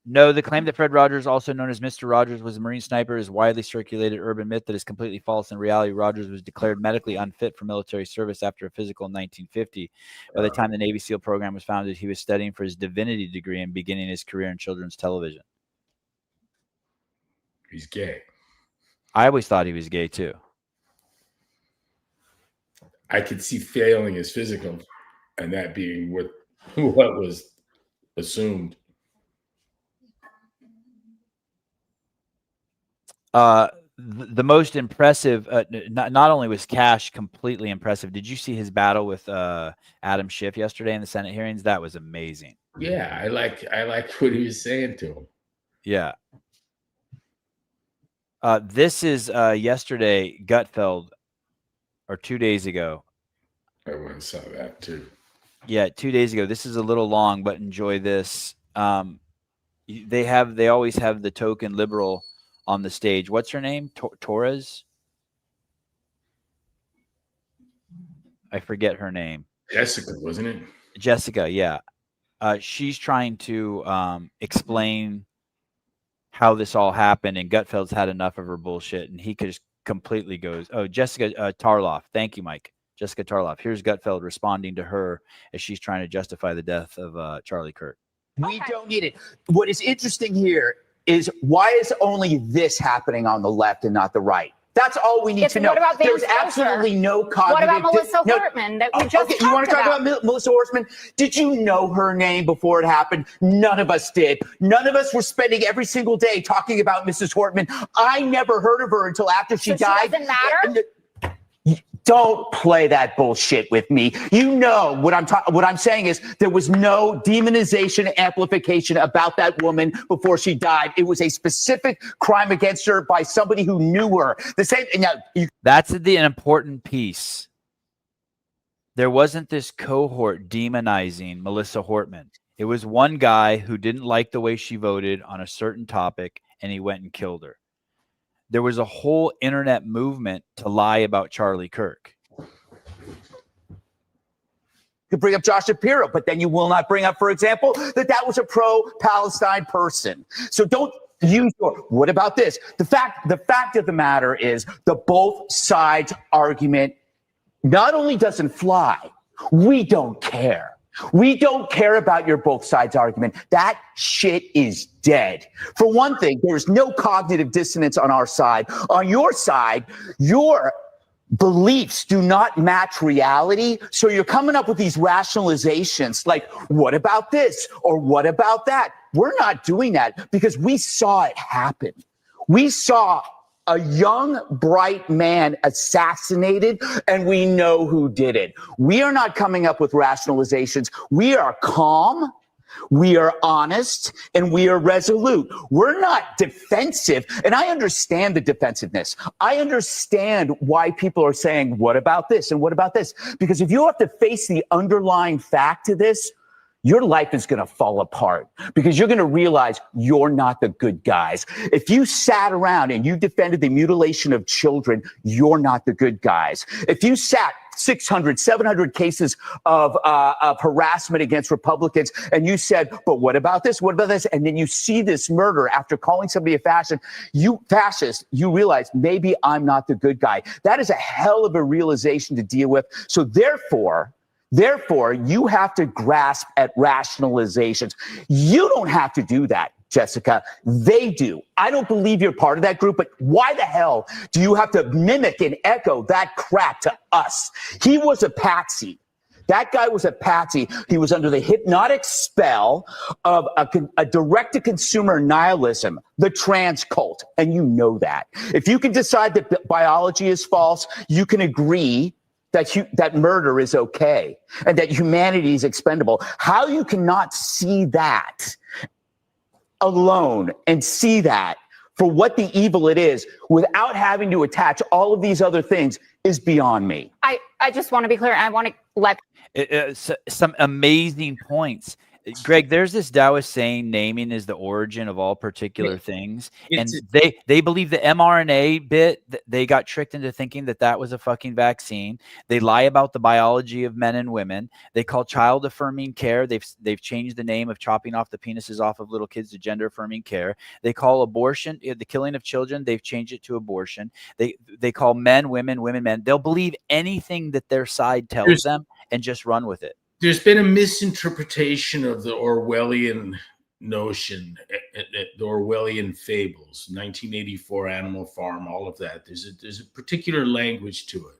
No, the claim that Fred Rogers, also known as Mr. Rogers, was a Marine sniper is widely circulated urban myth that is completely false. In reality, Rogers was declared medically unfit for military service after a physical in 1950. By the time the Navy SEAL program was founded, he was studying for his divinity degree and beginning his career in children's television. He's gay. I always thought he was gay too. I could see failing his physical, and that being what was assumed. The most impressive, not only was Cash completely impressive. Did you see his battle with Adam Schiff yesterday in the Senate hearings? That was amazing. Yeah, I like what he was saying to him. Yeah. This is yesterday, Gutfeld, or 2 days ago. I went and saw that too. Yeah, 2 days ago. This is a little long, but enjoy this. They always have the token liberal on the stage. What's her name? Torres? I forget her name. Jessica, wasn't it? Jessica, yeah. She's trying to explain how this all happened, and Gutfeld's had enough of her bullshit, and he completely goes. Oh, Jessica Tarlov. Thank you, Mike. Jessica Tarlov. Here's Gutfeld responding to her as she's trying to justify the death of Charlie Kirk. We don't need it. What is interesting here is why is only this happening on the left and not the right? That's all we need to know. What about There's Vance absolutely no cognitive. What about Melissa Hortman that we just you want to talk about? about Melissa Hortman? Did you know her name before it happened? None of us did. None of us were spending every single day talking about Mrs. Hortman. I never heard of her until after she died. Doesn't matter? Don't play that bullshit with me. You know what I'm saying is there was no demonization, amplification about that woman before she died. It was a specific crime against her by somebody who knew her. The same. Now, That's an important piece. There wasn't this cohort demonizing Melissa Hortman. It was one guy who didn't like the way she voted on a certain topic, and he went and killed her. There was a whole internet movement to lie about Charlie Kirk. You could bring up Josh Shapiro, but then you will not bring up, for example, that was a pro-Palestine person. So don't use what about this? The fact of the matter is the both sides argument not only doesn't fly, we don't care. We don't care about your both sides argument. That shit is dead. For one thing, there's no cognitive dissonance on our side. On your side, your beliefs do not match reality. So you're coming up with these rationalizations like, what about this? Or what about that? We're not doing that because we saw it happen. We saw a young, bright man assassinated, and we know who did it. We are not coming up with rationalizations. We are calm, we are honest, and we are resolute. We're not defensive, and I understand the defensiveness. I understand why people are saying, what about this and what about this? Because if you have to face the underlying fact to this, your life is going to fall apart because you're going to realize you're not the good guys. If you sat around and you defended the mutilation of children, you're not the good guys. If you sat 600, 700 cases of harassment against Republicans and you said, but what about this? What about this? And then you see this murder after calling somebody a fascist, you realize maybe I'm not the good guy. That is a hell of a realization to deal with. So Therefore, you have to grasp at rationalizations. You don't have to do that, Jessica. They do. I don't believe you're part of that group, but why the hell do you have to mimic and echo that crap to us? He was a patsy. That guy was a patsy. He was under the hypnotic spell of a direct-to-consumer nihilism, the trans cult, and you know that. If you can decide that biology is false, you can agree that murder is okay and that humanity is expendable. How you cannot see that alone and see that for what the evil it is without having to attach all of these other things is beyond me. I just want to be clear. I want to let some amazing points. Greg, there's this Taoist saying naming is the origin of all particular things. And they believe the mRNA bit, they got tricked into thinking that was a fucking vaccine. They lie about the biology of men and women. They call child affirming care. They've changed the name of chopping off the penises off of little kids to gender affirming care. They call abortion, the killing of children, they've changed it to abortion. They call men women, women men. They'll believe anything that their side tells them and just run with it. There's been a misinterpretation of the Orwellian notion, the Orwellian fables, 1984 Animal Farm, all of that. There's a particular language to it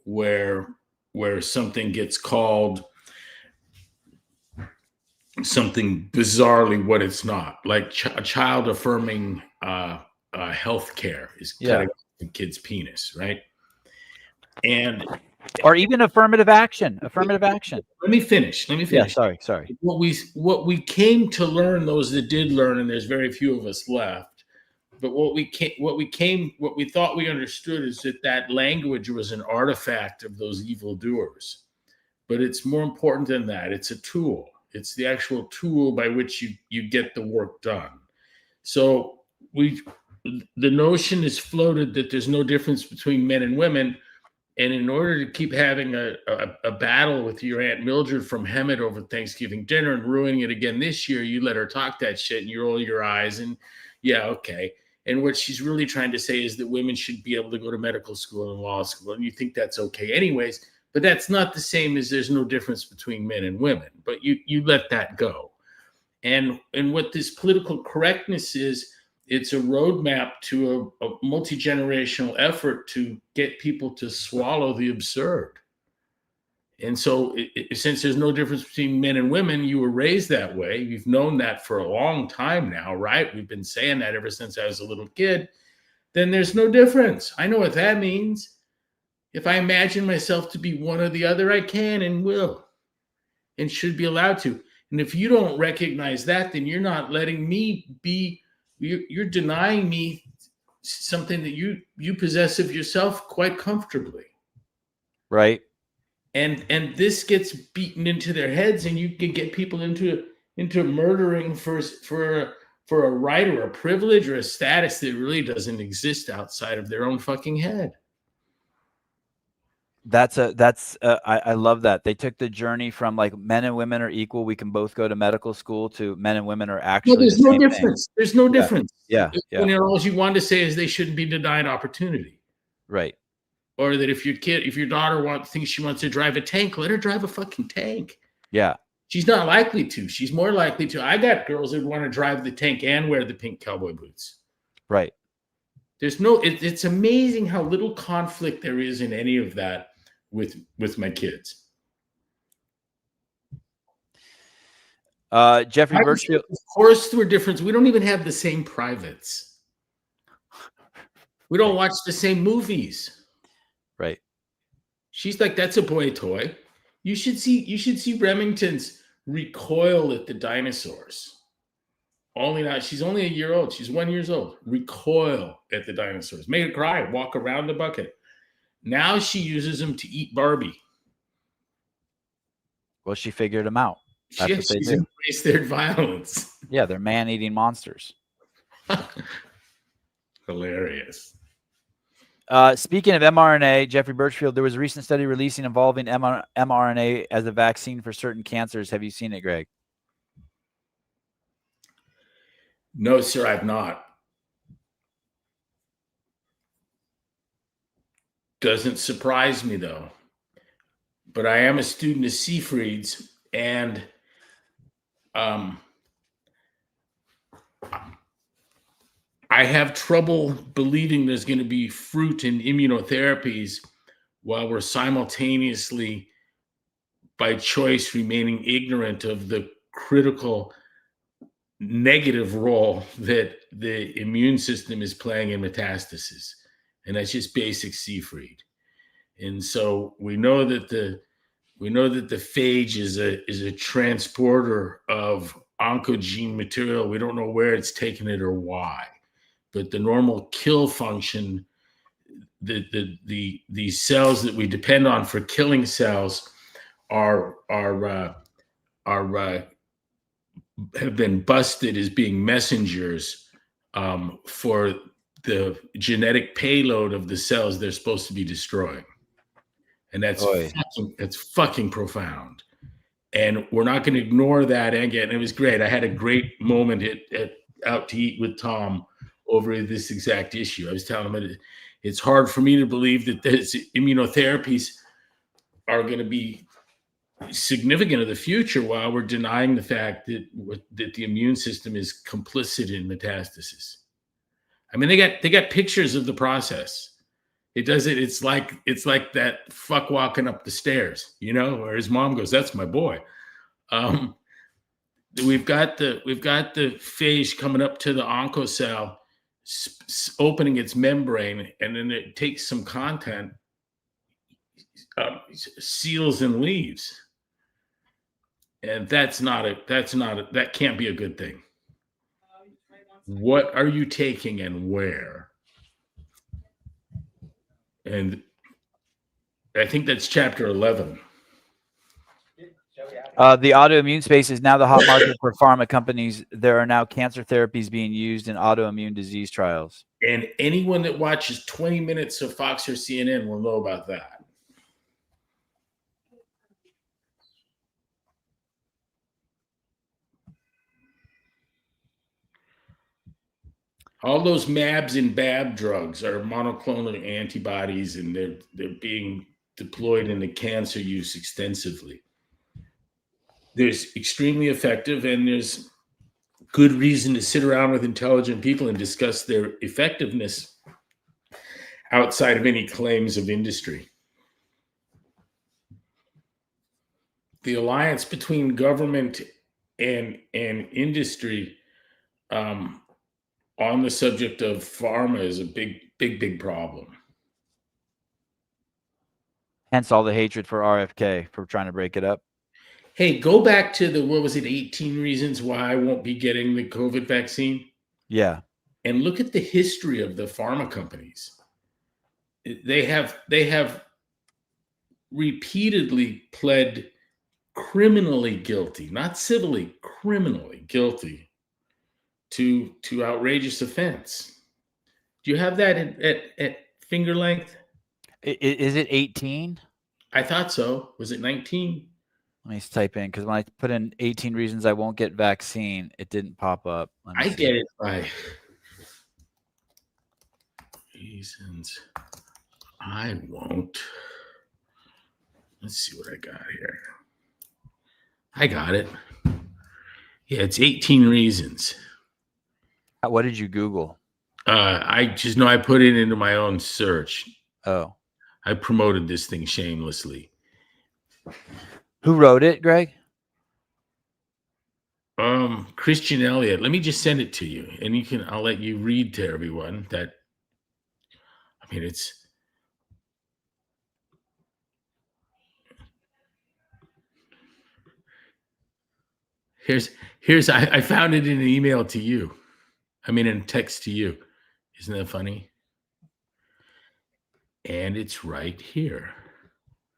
where something gets called something bizarrely what it's not, like child affirming health care is cutting off the kid's penis, right? Or even affirmative action. Let me finish. Yeah, sorry. What we came to learn, those that did learn, and there's very few of us left, but what we thought we understood is that language was an artifact of those evildoers. But it's more important than that. It's a tool. It's the actual tool by which you get the work done. So the notion is floated that there's no difference between men and women. And in order to keep having a battle with your Aunt Mildred from Hemet over Thanksgiving dinner and ruining it again this year, you let her talk that shit and you roll your eyes and yeah, okay. And what she's really trying to say is that women should be able to go to medical school and law school, and you think that's okay anyways. But that's not the same as there's no difference between men and women. But you let that go. And what this political correctness is, it's a roadmap to a multi-generational effort to get people to swallow the absurd. And so since there's no difference between men and women, you were raised that way. You've known that for a long time now, right? We've been saying that ever since I was a little kid. Then there's no difference. I know what that means. If I imagine myself to be one or the other, I can and will and should be allowed to. And if you don't recognize that, then you're not letting me be, you're denying me something that you possess of yourself quite comfortably. Right. And this gets beaten into their heads, and you can get people into murdering for a right or a privilege or a status that really doesn't exist outside of their own fucking head. I love that. They took the journey from like men and women are equal. We can both go to medical school to men and women are actually there's no difference. There's no difference. Yeah. When all you want to say is they shouldn't be denied opportunity. Right. Or that if your daughter thinks she wants to drive a tank, let her drive a fucking tank. Yeah. She's not likely to. She's more likely to. I got girls that want to drive the tank and wear the pink cowboy boots. Right. There's no. It's amazing how little conflict there is in any of that with my kids. Jeffrey Birchfield. Of course, there are differences. We don't even have the same privates. We don't watch the same movies. Right. She's like, that's a boy toy. You should see Remington's recoil at the dinosaurs. She's only a year old. She's 1 year old. Recoil at the dinosaurs. Make her cry. Walk around the bucket. Now she uses them to eat Barbie. Well, she figured them out. That's what they she's do. embraced their violence. Yeah, they're man-eating monsters. Hilarious. Speaking of mRNA, Jeffrey Birchfield, there was a recent study releasing involving mRNA as a vaccine for certain cancers. Have you seen it, Greg? No, sir, I've not. Doesn't surprise me, though. But I am a student of Seyfried's, and I have trouble believing there's going to be fruit in immunotherapies while we're simultaneously, by choice, remaining ignorant of the critical negative role that the immune system is playing in metastasis. And that's just basic Seyfried. And so we know that the phage is a transporter of oncogene material. We don't know where it's taken it or why. But the normal kill function, the cells that we depend on for killing cells have been busted as being messengers for the genetic payload of the cells they're supposed to be destroying. And that's fucking profound. And we're not going to ignore that again. It was great. I had a great moment at out to eat with Tom over this exact issue. I was telling him it's hard for me to believe that this immunotherapies are going to be significant in the future while we're denying the fact that the immune system is complicit in metastasis. I mean, they got pictures of the process. It's like that fuck walking up the stairs, where his mom goes, "That's my boy." We've got the phage coming up to the oncocell, opening its membrane, and then it takes some content, seals and leaves. And that can't be a good thing. What are you taking and where? And I think that's chapter 11. The autoimmune space is now the hot market for pharma companies. There are now cancer therapies being used in autoimmune disease trials. And anyone that watches 20 minutes of Fox or CNN will know about that. All those MABs and BAB drugs are monoclonal antibodies, and they're being deployed into cancer use extensively. There's extremely effective, and there's good reason to sit around with intelligent people and discuss their effectiveness outside of any claims of industry. The alliance between government and industry on the subject of pharma is a big problem. Hence all the hatred for RFK for trying to break it up. Hey, go back to the, what was it, 18 reasons why I won't be getting the COVID vaccine? Yeah. And look at the history of the pharma companies. They have repeatedly pled criminally guilty, not civilly, criminally guilty to outrageous offense. Do you have that at finger length? Is it 18? I thought so. Was it 19? Let me type in, because when I put in 18 reasons I won't get vaccine, it didn't pop up. Let me I see. get it by reasons I won't. Let's see what I got here. I got it. Yeah, it's 18 reasons. What did you Google? I just know I put it into my own search. Oh. I promoted this thing shamelessly. Who wrote it, Greg? Christian Elliott. Let me just send it to you, and I'll let you read to everyone that. I mean, I found it in an email to you. I mean, in text to you. Isn't that funny? And it's right here.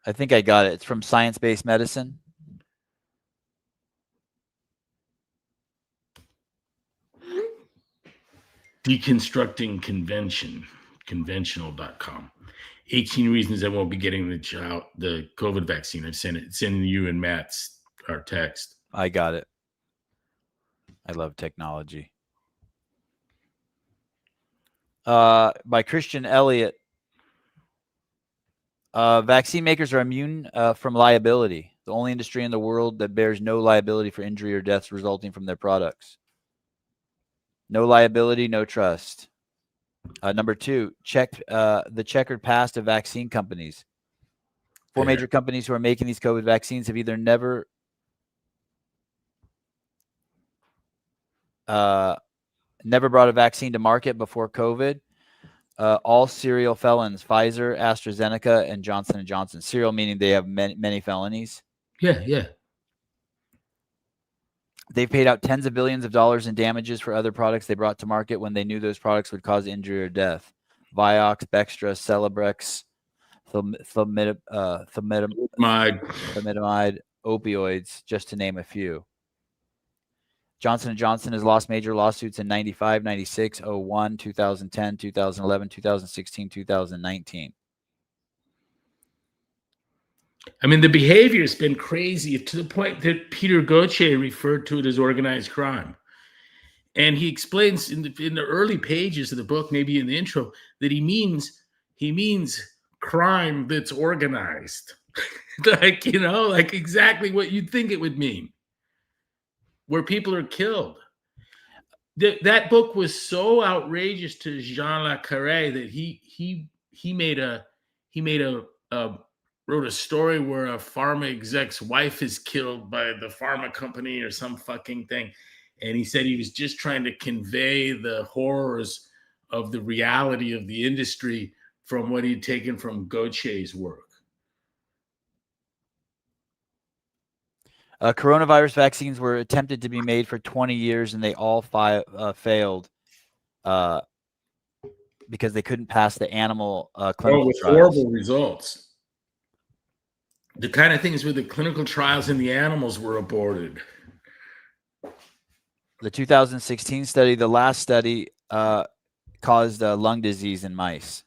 I think I got it. It's from Science-Based Medicine. Deconstructing conventional.com. 18 reasons I won't be getting the COVID vaccine. I've sent it. It's in you and Matt's our text. I got it. I love technology. By Christian Elliott. Vaccine makers are immune from liability. The only industry in the world that bears no liability for injury or deaths resulting from their products. No liability, no trust. Number 2, check the checkered past of vaccine companies. 4 major companies who are making these COVID vaccines have either never brought a vaccine to market before COVID. All serial felons: Pfizer, AstraZeneca, and Johnson & Johnson. Serial meaning they have many felonies. Yeah. They've paid out tens of billions of dollars in damages for other products they brought to market when they knew those products would cause injury or death. Vioxx, Bextra, Celebrex, thalidomide, opioids, just to name a few. Johnson & Johnson has lost major lawsuits in 95, 96, 01, 2010, 2011, 2016, 2019. I mean, the behavior has been crazy to the point that Peter Gauthier referred to it as organized crime. And he explains in the early pages of the book, maybe in the intro, that he means crime that's organized. like exactly what you'd think it would mean, where people are killed. That book was so outrageous to Jean Le Carré that he wrote a story where a pharma exec's wife is killed by the pharma company or some fucking thing. And he said he was just trying to convey the horrors of the reality of the industry from what he'd taken from Gauthier's work. Coronavirus vaccines were attempted to be made for 20 years, and they all failed because they couldn't pass the animal clinical trials. Horrible results. The kind of things where the clinical trials in the animals were aborted. The 2016 study, the last study, caused lung disease in mice.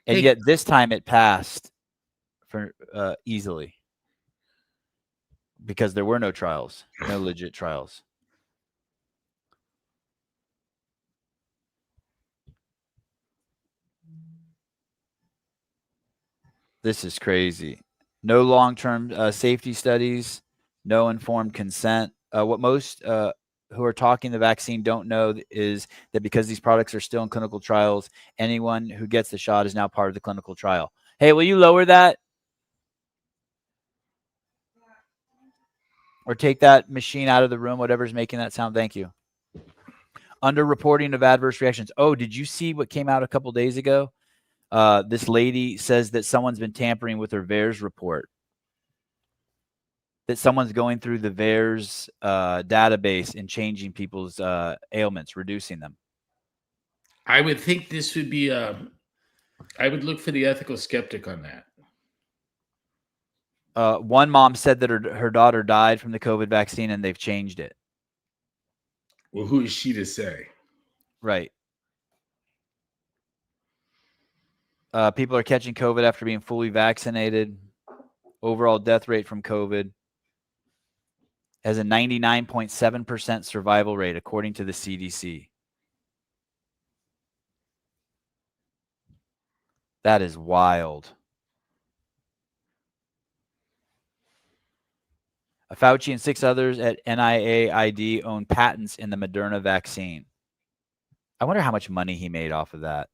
And yet this time it passed for easily because there were no trials, no legit trials. This is crazy. No long-term safety studies, no informed consent. What most who are talking the vaccine don't know is that because these products are still in clinical trials, anyone who gets the shot is now part of the clinical trial. Hey, will you lower that? Or take that machine out of the room, whatever's making that sound. Thank you. Under reporting of adverse reactions. Oh, did you see what came out a couple days ago? This lady says that someone's been tampering with her VAERS report. That someone's going through the VAERS database and changing people's ailments, reducing them. I would think this would be I would look for the ethical skeptic on that. One mom said that her daughter died from the COVID vaccine and they've changed it. Well, who is she to say? Right. People are catching COVID after being fully vaccinated. Overall death rate from COVID has a 99.7% survival rate, according to the CDC. That is wild. Fauci and 6 others at NIAID own patents in the Moderna vaccine. I wonder how much money he made off of that.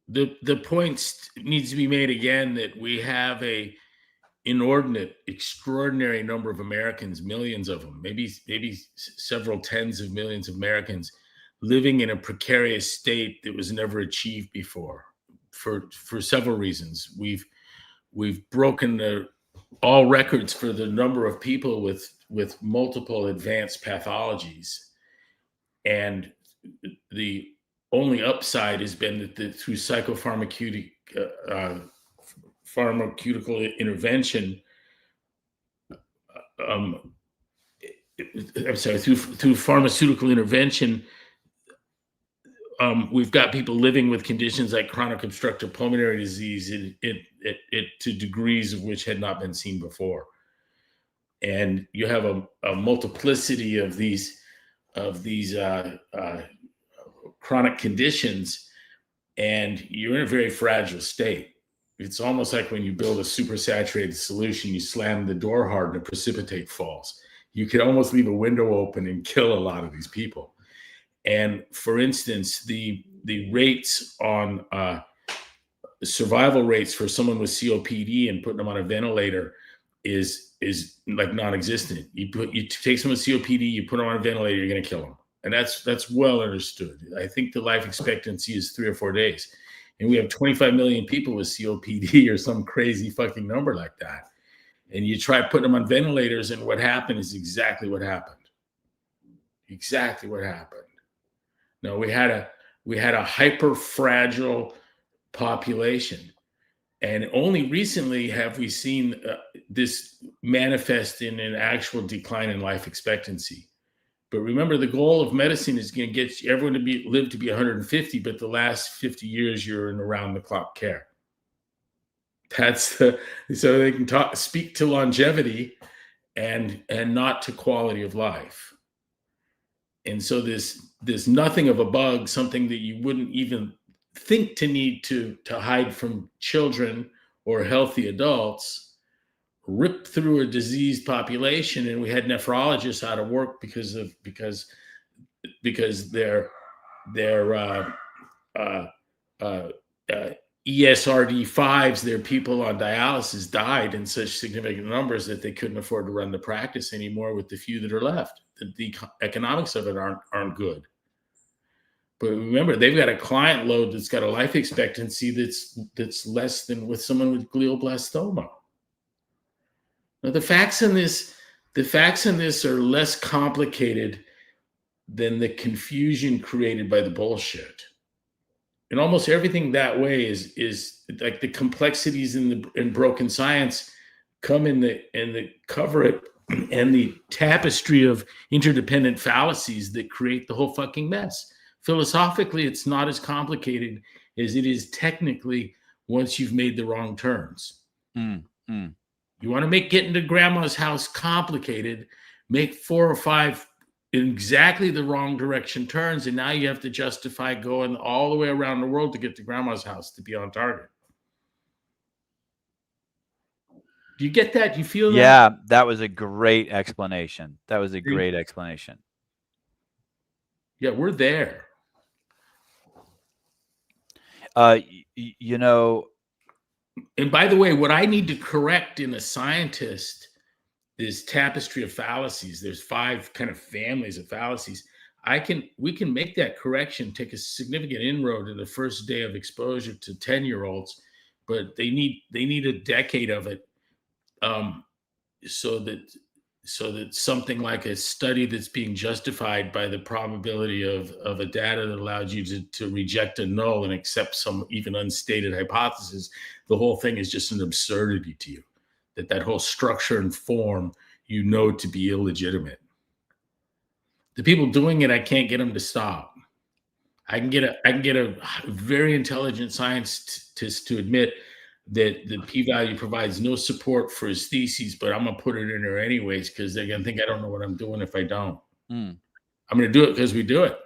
The point needs to be made again that we have a inordinate, extraordinary number of Americans, millions of them, maybe several tens of millions of Americans living in a precarious state that was never achieved before for several reasons. We've broken all records for the number of people with multiple advanced pathologies, and the only upside has been that through psychopharmaceutical intervention, through pharmaceutical intervention, we've got people living with conditions like chronic obstructive pulmonary disease to degrees of which had not been seen before. And you have a multiplicity of these chronic conditions, and you're in a very fragile state. It's almost like when you build a supersaturated solution, you slam the door hard and a precipitate falls. You could almost leave a window open and kill a lot of these people. And for instance, the rates on survival rates for someone with COPD and putting them on a ventilator is like non-existent. You take someone with COPD, you put them on a ventilator, you're going to kill them. And that's well understood. I think the life expectancy is 3 or 4 days. And we have 25 million people with COPD or some crazy fucking number like that. And you try putting them on ventilators, and what happened is exactly what happened. Exactly what happened. No, we had a hyper fragile population. And only recently have we seen this manifest in an actual decline in life expectancy. But remember, the goal of medicine is going to get everyone to live to be 150, but the last 50 years you're in around-the-clock care. So they can speak to longevity and not to quality of life. And so this nothing of a bug, something that you wouldn't even think to need to hide from children or healthy adults, ripped through a diseased population, and we had nephrologists out of work because their ESRD5s, their people on dialysis, died in such significant numbers that they couldn't afford to run the practice anymore with the few that are left. The economics of it aren't good. But remember, they've got a client load that's got a life expectancy that's less than with someone with glioblastoma. Now, the facts in this are less complicated than the confusion created by the bullshit. And almost everything that way is like the complexities in broken science come in the cover it and the tapestry of interdependent fallacies that create the whole fucking mess. Philosophically, it's not as complicated as it is technically once you've made the wrong turns. You want to getting to grandma's house complicated, make 4 or 5 in exactly the wrong direction turns, and now you have to justify going all the way around the world to get to grandma's house to be on target. Do you get that? Do you feel that? Yeah, that was a great explanation. That was a great explanation. Yeah, we're there. You know, And by the way, what I need to correct in a scientist is tapestry of fallacies. There's 5 kind of families of fallacies. We can make that correction, take a significant inroad in the first day of exposure to 10-year-olds, but they need a decade of it, so that something like a study that's being justified by the probability of a data that allows you to reject a null and accept some even unstated hypothesis, the whole thing is just an absurdity to you. That whole structure and form to be illegitimate. The people doing it, I can't get them to stop. I can get a very intelligent scientist to admit that the p-value provides no support for his theses, but I'm gonna put it in there anyways because they're gonna think I don't know what I'm doing if I don't. I'm gonna do it because we do it.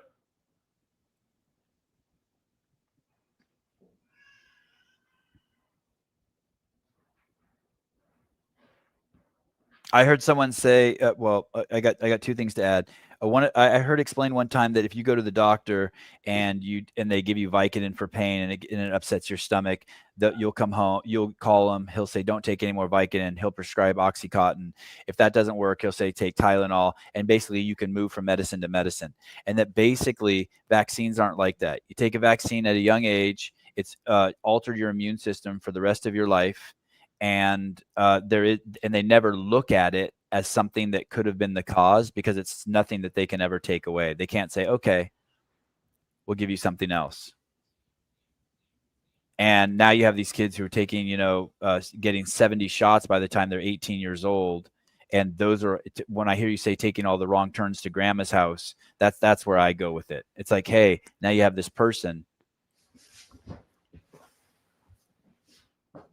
I heard someone say, I got 2 things to add. One, I heard explain one time that if you go to the doctor and they give you Vicodin for pain and it upsets your stomach, that you'll come home, you'll call him, he'll say, don't take any more Vicodin. He'll prescribe Oxycontin. If that doesn't work, he'll say, take Tylenol. And basically you can move from medicine to medicine. And that basically vaccines aren't like that. You take a vaccine at a young age, it's altered your immune system for the rest of your life. And they never look at it as something that could have been the cause because it's nothing that they can ever take away. They can't say, okay, we'll give you something else. And now you have these kids who are taking, getting 70 shots by the time they're 18 years old. And those are, when I hear you say taking all the wrong turns to grandma's house, that's where I go with it. It's like, hey, now you have this person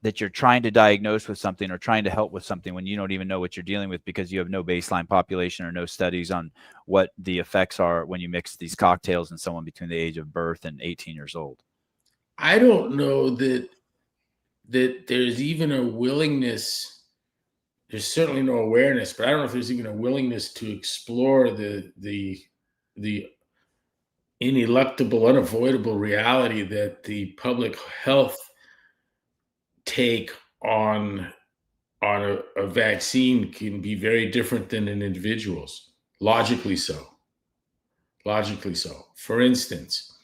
that you're trying to diagnose with something or trying to help with something when you don't even know what you're dealing with because you have no baseline population or no studies on what the effects are when you mix these cocktails in someone between the age of birth and 18 years old. I don't know that there's even a willingness. There's certainly no awareness, but I don't know if there's even a willingness to explore the ineluctable, unavoidable reality that the public health take on a vaccine can be very different than an individual's. Logically so. For instance,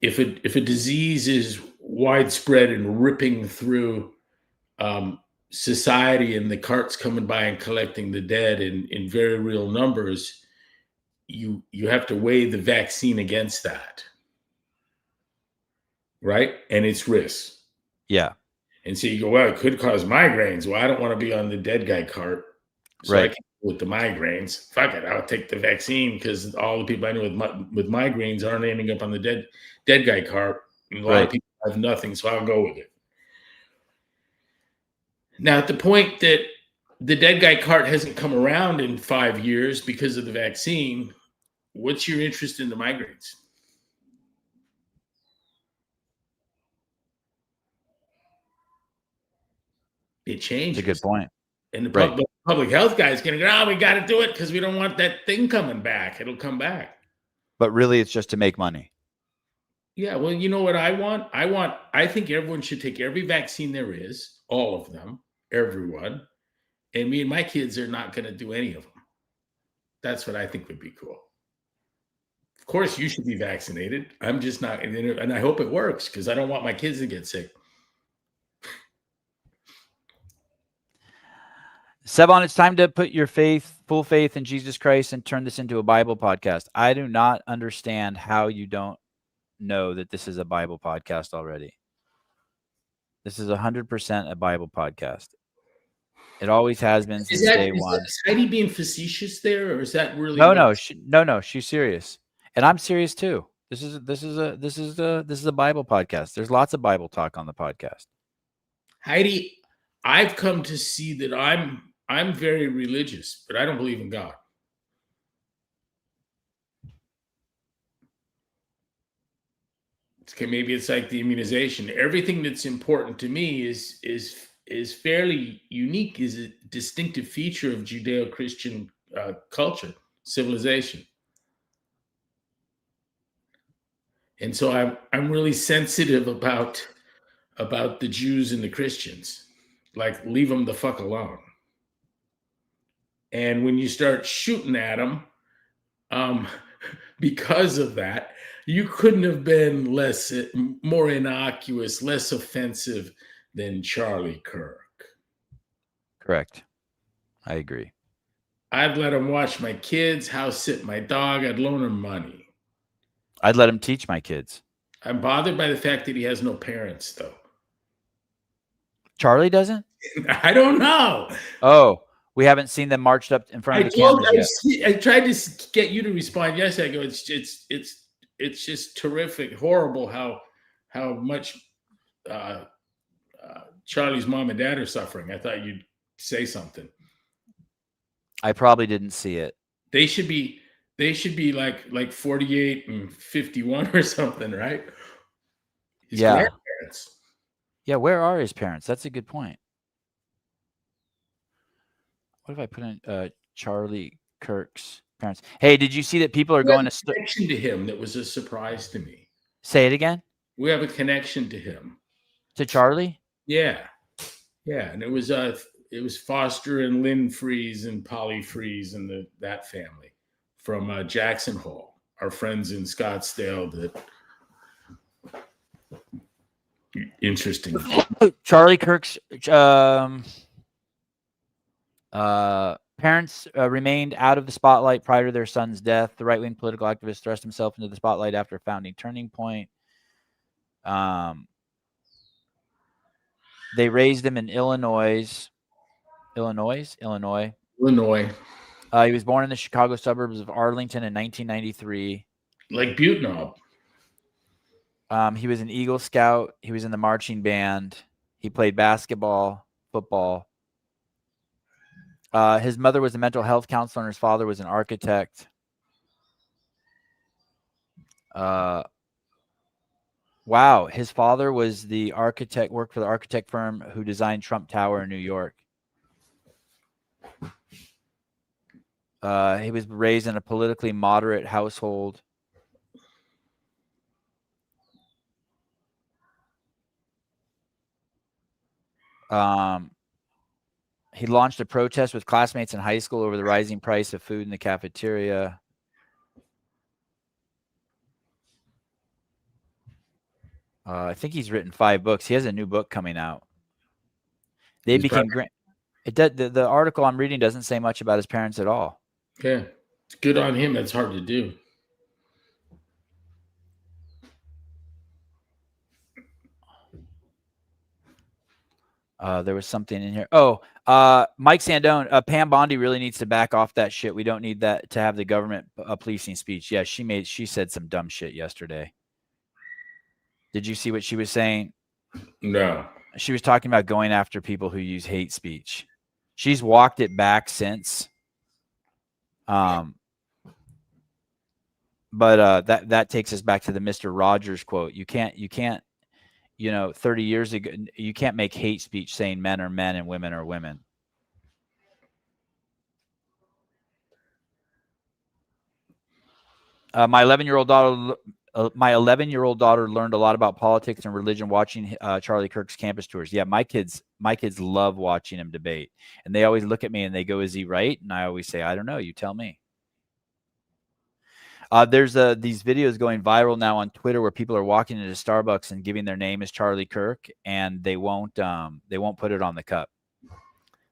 if a disease is widespread and ripping through society and the carts coming by and collecting the dead in very real numbers, you have to weigh the vaccine against that, right? And its risks. Yeah. And so you go, well, it could cause migraines. Well, I don't want to be on the dead guy cart. So I can deal with the migraines. Fuck it, I'll take the vaccine because all the people I know with migraines aren't ending up on the dead guy cart. And a lot of people have nothing, so I'll go with it. Now, at the point that the dead guy cart hasn't come around in 5 years because of the vaccine, what's your interest in the migraines? It changes. That's a good point. And the public health guy is going to go, we got to do it because we don't want that thing coming back. It'll come back. But really, it's just to make money. Yeah, well, you know what I want? I think everyone should take every vaccine there is, all of them, everyone. And me and my kids are not going to do any of them. That's what I think would be cool. Of course, you should be vaccinated. I'm just not. And I hope it works because I don't want my kids to get sick. Sevon, it's time to put your full faith in Jesus Christ and turn this into a Bible podcast. I do not understand how you don't know that this is a Bible podcast already. This is 100% a Bible podcast. It always has been since day one. Is Heidi being facetious there, or is that really? No, she's serious, and I'm serious too. This is a Bible podcast. There's lots of Bible talk on the podcast. Heidi, I've come to see that I'm very religious, but I don't believe in God. Okay, maybe it's like the immunization. Everything that's important to me is is fairly unique, is a distinctive feature of Judeo-Christian culture, civilization. And so I'm really sensitive about the Jews and the Christians. Like, leave them the fuck alone. And when you start shooting at them, because of that, you couldn't have been more innocuous, less offensive than Charlie Kirk. Correct. I agree. I'd let him watch my kids, house sit my dog. I'd loan him money. I'd let him teach my kids. I'm bothered by the fact that he has no parents, though. Charlie doesn't? I don't know. Oh, we haven't seen them marched up in front of the cameras yet. I tried to get you to respond yesterday. I go, it's just terrific, horrible how much Charlie's mom and dad are suffering. I thought you'd say something. I probably didn't see it. They should be like 48 and 51 or something, right? His grandparents. Yeah, where are his parents? That's a good point. What if I put in Charlie Kirk's parents? Hey, did you see that people are going to connection to him? That was a surprise to me. Say it again? We have a connection to him. To Charlie? Yeah. Yeah, and it was Foster and Lynn Freeze and Polly Freeze and that family from Jackson Hole, our friends in Scottsdale. Interesting. Charlie Kirk's parents remained out of the spotlight prior to their son's death. The right-wing political activist thrust himself into the spotlight after founding Turning Point. They raised him in Illinois. He was born in the Chicago suburbs of Arlington in 1993. Like Butte Knob. He was an Eagle Scout. He was in the marching band. He played basketball, football. His mother was a mental health counselor, and his father was an architect. Wow, his father was the architect, worked for the architect firm who designed Trump Tower in New York. He was raised in a politically moderate household. He launched a protest with classmates in high school over the rising price of food in the cafeteria. I think he's written 5 books. He has a new book coming out. They became great. The article I'm reading doesn't say much about his parents at all. Yeah, it's good on him. That's hard to do. There was something in here. Oh, Mike Sandone, Pam Bondi really needs to back off that shit. We don't need that to have the government policing speech. Yeah, she said some dumb shit yesterday. Did you see what she was saying? No. She was talking about going after people who use hate speech. She's walked it back since. But that takes us back to the Mr. Rogers quote. You can't, 30 years ago, you can't make hate speech saying men are men and women are women. My 11-year-old daughter learned a lot about politics and religion watching Charlie Kirk's campus tours. Yeah, my kids love watching him debate, and they always look at me and they go, "Is he right?" And I always say, "I don't know. You tell me." There's these videos going viral now on Twitter where people are walking into Starbucks and giving their name as Charlie Kirk, and they won't put it on the cup.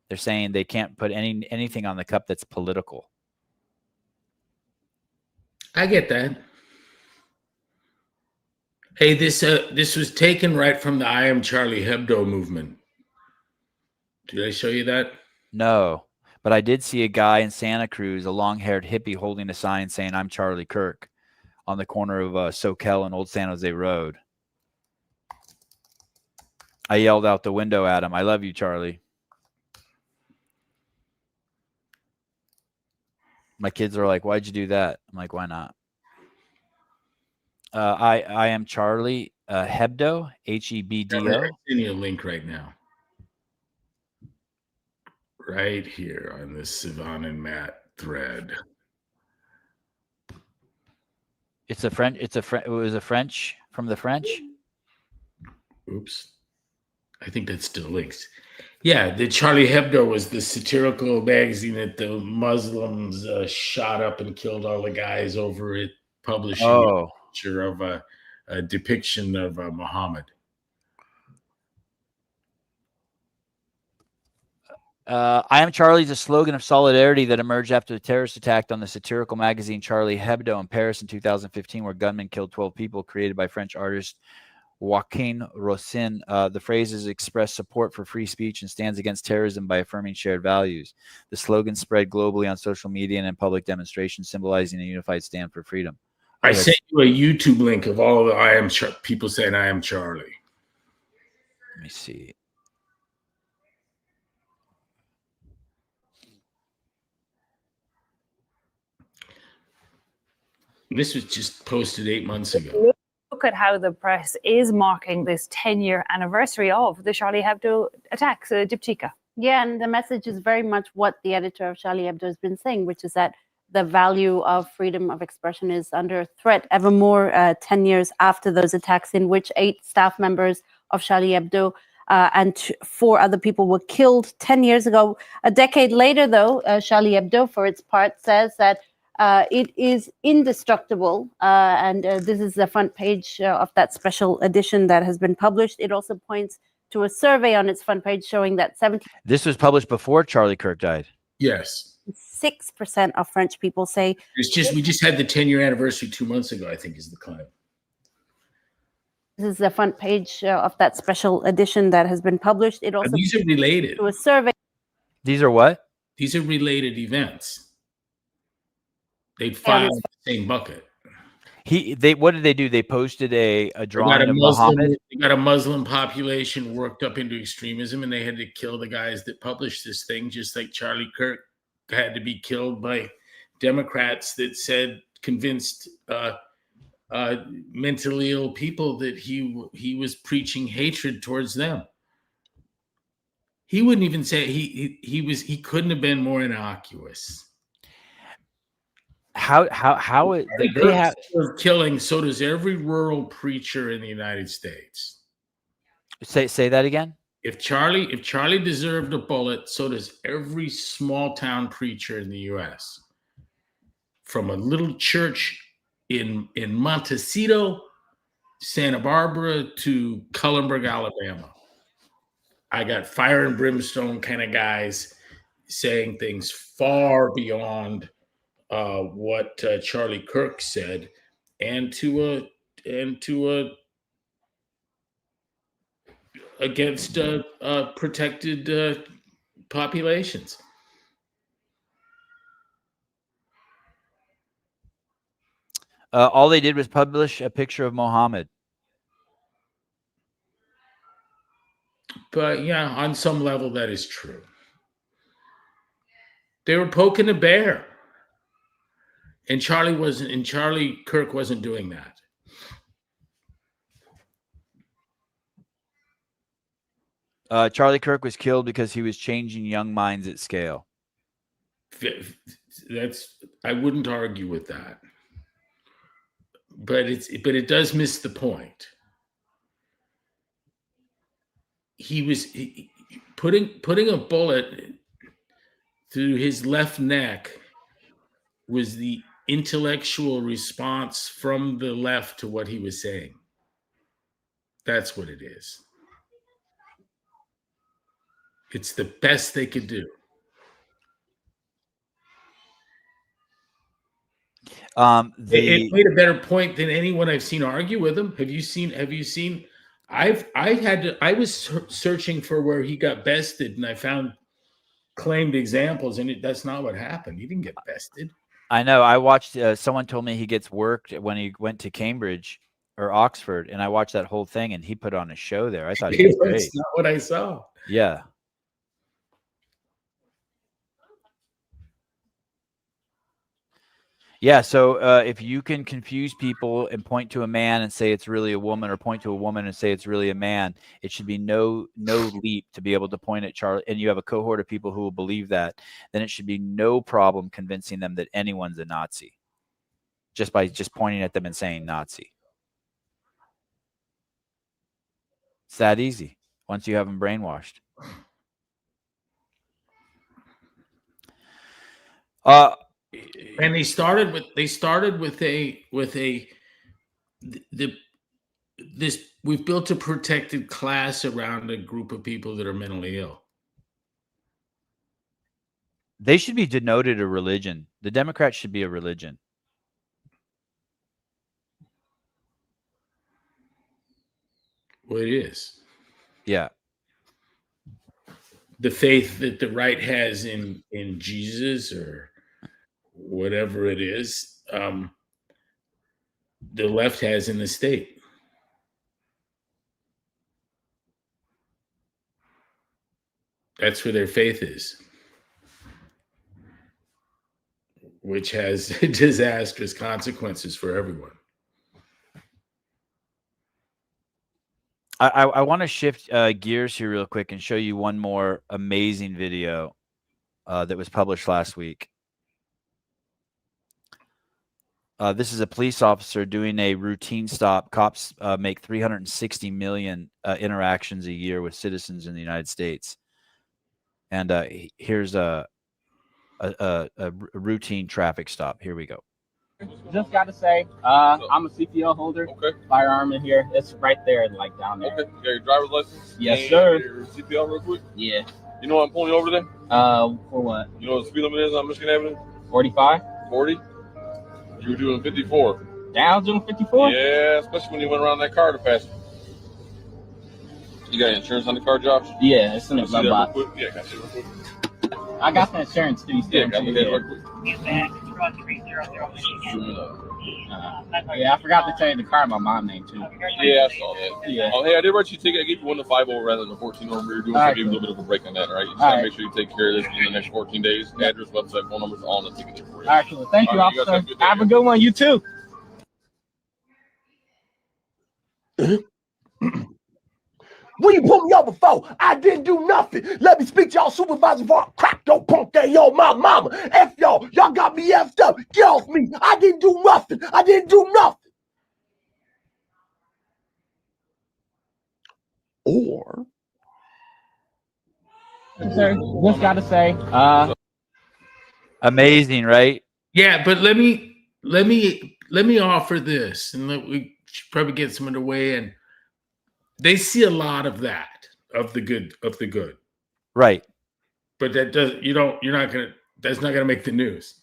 They're saying they can't put anything on the cup that's political. I get that. Hey, this was taken right from the I Am Charlie Hebdo movement. Did I show you that? No, but I did see a guy in Santa Cruz, a long-haired hippie, holding a sign saying "I'm Charlie Kirk" on the corner of Soquel and Old San Jose Road. I yelled out the window at him, "I love you, Charlie." My kids are like, "Why'd you do that?" I'm like, "Why not?" I am Charlie Hebdo, Hebdo. I'm sending you a link right now. right here on this Sivan and Matt thread. It's a French. It was a French from the French. Oops. I think that's still links. Yeah, the Charlie Hebdo was the satirical magazine that the Muslims shot up and killed all the guys over it, publishing a picture of a depiction of Muhammad. I Am Charlie is a slogan of solidarity that emerged after the terrorist attack on the satirical magazine Charlie Hebdo in Paris in 2015, where gunmen killed 12 people, created by French artist Joaquin Rossin. The phrases express support for free speech and stands against terrorism by affirming shared values. The slogan spread globally on social media and in public demonstrations, symbolizing a unified stand for freedom. I sent you a YouTube link of all the people saying I am Charlie. Let me see. This was just posted 8 months ago. Look at how the press is marking this 10-year anniversary of the Charlie Hebdo attacks, Diptyka. Yeah, and the message is very much what the editor of Charlie Hebdo has been saying, which is that the value of freedom of expression is under threat evermore 10 years after those attacks, in which 8 staff members of Charlie Hebdo and 4 other people were killed 10 years ago. A decade later, though, Charlie Hebdo, for its part, says that it is indestructible, and this is the front page of that special edition that has been published. It also points to a survey on its front page showing that 76% This was published before Charlie Kirk died. Yes. of French people say We just had the 10-year anniversary 2 months ago, I think is the claim. this is the front page of that special edition that has been published. It also These are related. to a survey. These are what? These are related events. They'd file in the same bucket. What did they do? They posted a They drawing of Muhammad. They got a Muslim population worked up into extremism, and they had to kill the guys that published this thing, just like Charlie Kirk had to be killed by Democrats that convinced mentally ill people that he was preaching hatred towards them. He wouldn't even say he couldn't have been more innocuous. How they have killing, so does every rural preacher in the United States. say that again? If Charlie deserved a bullet, so does every small town preacher in the U.S. From a little church in Montecito, Santa Barbara to Cullenberg, Alabama. I got fire and brimstone kind of guys saying things far beyond what Charlie Kirk said, and against protected populations. All they did was publish a picture of Muhammad. But yeah, on some level, that is true. They were poking a bear. And Charlie Kirk wasn't doing that. Charlie Kirk was killed because he was changing young minds at scale. I wouldn't argue with that. But it does miss the point. He was putting a bullet through his left neck was the intellectual response from the left to what he was saying. That's what it is. It's the best they could do. It made a better point than anyone I've seen argue with him. Have you seen? I was searching for where he got bested, and I found claimed examples, and that's not what happened. He didn't get bested. I know. I watched. Someone told me he gets worked when he went to Cambridge or Oxford, and I watched that whole thing, and he put on a show there. I thought he was great. That's not what I saw. Yeah. Yeah, so if you can confuse people and point to a man and say it's really a woman, or point to a woman and say it's really a man, it should be no leap to be able to point at Charlie, and you have a cohort of people who will believe that, then it should be no problem convincing them that anyone's a Nazi just by pointing at them and saying Nazi. It's that easy once you have them brainwashed. And they started with we've built a protected class around a group of people that are mentally ill. They should be denoted a religion. The Democrats should be a religion. Well, it is. Yeah. The faith that the right has in Jesus or whatever it is, the left has in the state. That's where their faith is, which has disastrous consequences for everyone. I want to shift gears here real quick and show you one more amazing video that was published last week. This is a police officer doing a routine stop. Cops make 360 million interactions a year with citizens in the United States. And here's a routine traffic stop. Here we go. Just got to say, I'm a CPL holder. Okay. Firearm in here. It's right there, like down there. Okay. You got your driver's license? Yes, and sir. Your CPL real quick? Yeah. You know what I'm pulling you over there? For what? You know what the speed limit is on Michigan Avenue? 45? 40? You were doing 54. Now doing 54? Yeah, especially when you went around that car to pass. You got insurance on the car, Josh? Yeah, it's in the Can I see glove that real box. quick? Yeah, can I see it real quick? I got the insurance too. Yeah, can I look at it real quick? Yeah, I forgot to tell you the car my mom named too. Yeah, I saw that. Yeah. Oh, hey, I did write you a ticket. I gave you 1 to 5 over rather than 14 over. You're doing, so I gave you a little bit of a break on that, all right? You just gotta make sure you take care of this in the next 14 days. Address, website, phone numbers, all in the ticket there for you. All right, cool. Thank you, All right, you guys officer. have a good day, Have a man. good one. You too. When you pulled me over for, I didn't do nothing. Let me speak to y'all supervisor before I crack your punk there, yo, my mama. F y'all. Y'all got me effed up. Get off me. I didn't do nothing. I didn't do nothing. Or Sir, just got to say, Amazing, right? Yeah, but let me offer this, and we should probably get some underway. And they see a lot of that, of the good. Right. But that does that's not gonna make the news.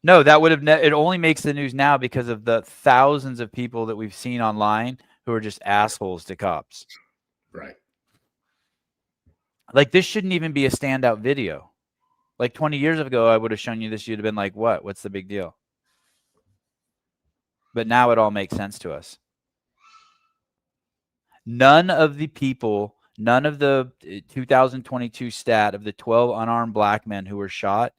No, that would have. It only makes the news now because of the thousands of people that we've seen online who are just assholes to cops. Right. Like, this shouldn't even be a standout video. Like 20 years ago, I would have shown you this. You'd have been like, what? What's the big deal? But now it all makes sense to us. None of the 2022 stat of the 12 unarmed black men who were shot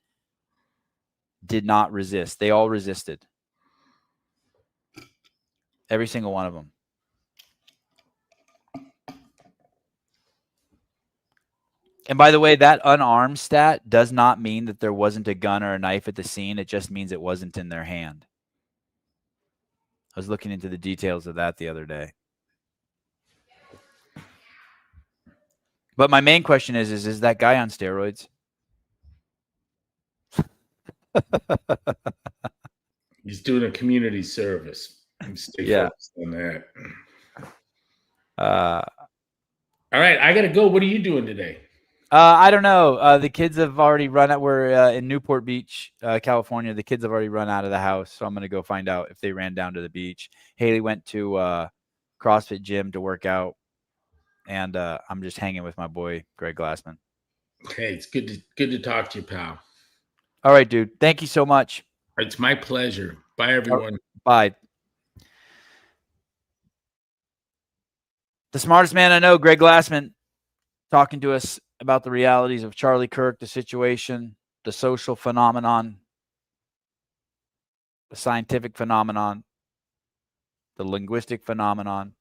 did not resist. They all resisted. Every single one of them. And by the way, that unarmed stat does not mean that there wasn't a gun or a knife at the scene. It just means it wasn't in their hand. I was looking into the details of that the other day. But my main question is that guy on steroids? He's doing a community service. Stay focused on that. All right, I gotta go. What are you doing today? I don't know. The kids have already run out. We're in Newport Beach, California. The kids have already run out of the house, so I'm going to go find out if they ran down to the beach. Haley went to CrossFit gym to work out, and I'm just hanging with my boy, Greg Glassman. Okay, it's good to talk to you, pal. All right, dude. Thank you so much. It's my pleasure. Bye, everyone. Bye. The smartest man I know, Greg Glassman, talking to us about the realities of Charlie Kirk, the situation, the social phenomenon, the scientific phenomenon, the linguistic phenomenon.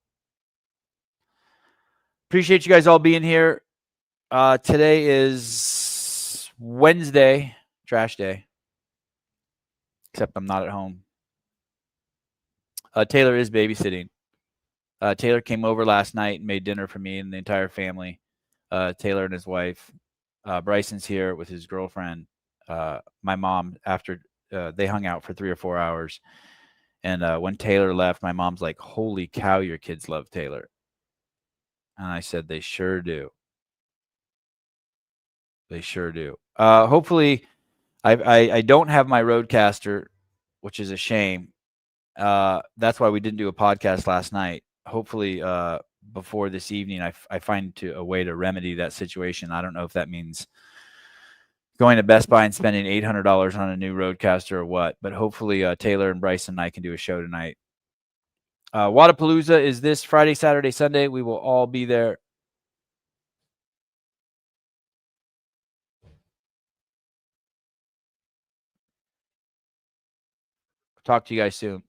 Appreciate you guys all being here. Today is Wednesday, trash day. Except I'm not at home. Taylor is babysitting. Taylor came over last night and made dinner for me and the entire family. Taylor and his wife. Bryson's here with his girlfriend. My mom, after they hung out for 3 or 4 hours. And when Taylor left, my mom's like, holy cow, your kids love Taylor. And I said, they sure do. They sure do. Hopefully, I don't have my Roadcaster, which is a shame. That's why we didn't do a podcast last night. Hopefully, before this evening, I find a way to remedy that situation. I don't know if that means going to Best Buy and spending $800 on a new Roadcaster or what, but hopefully Taylor and Bryson and I can do a show tonight. Wadapalooza is this Friday, Saturday, Sunday. We will all be there. Talk to you guys soon.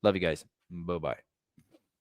Love you guys. Bye-bye.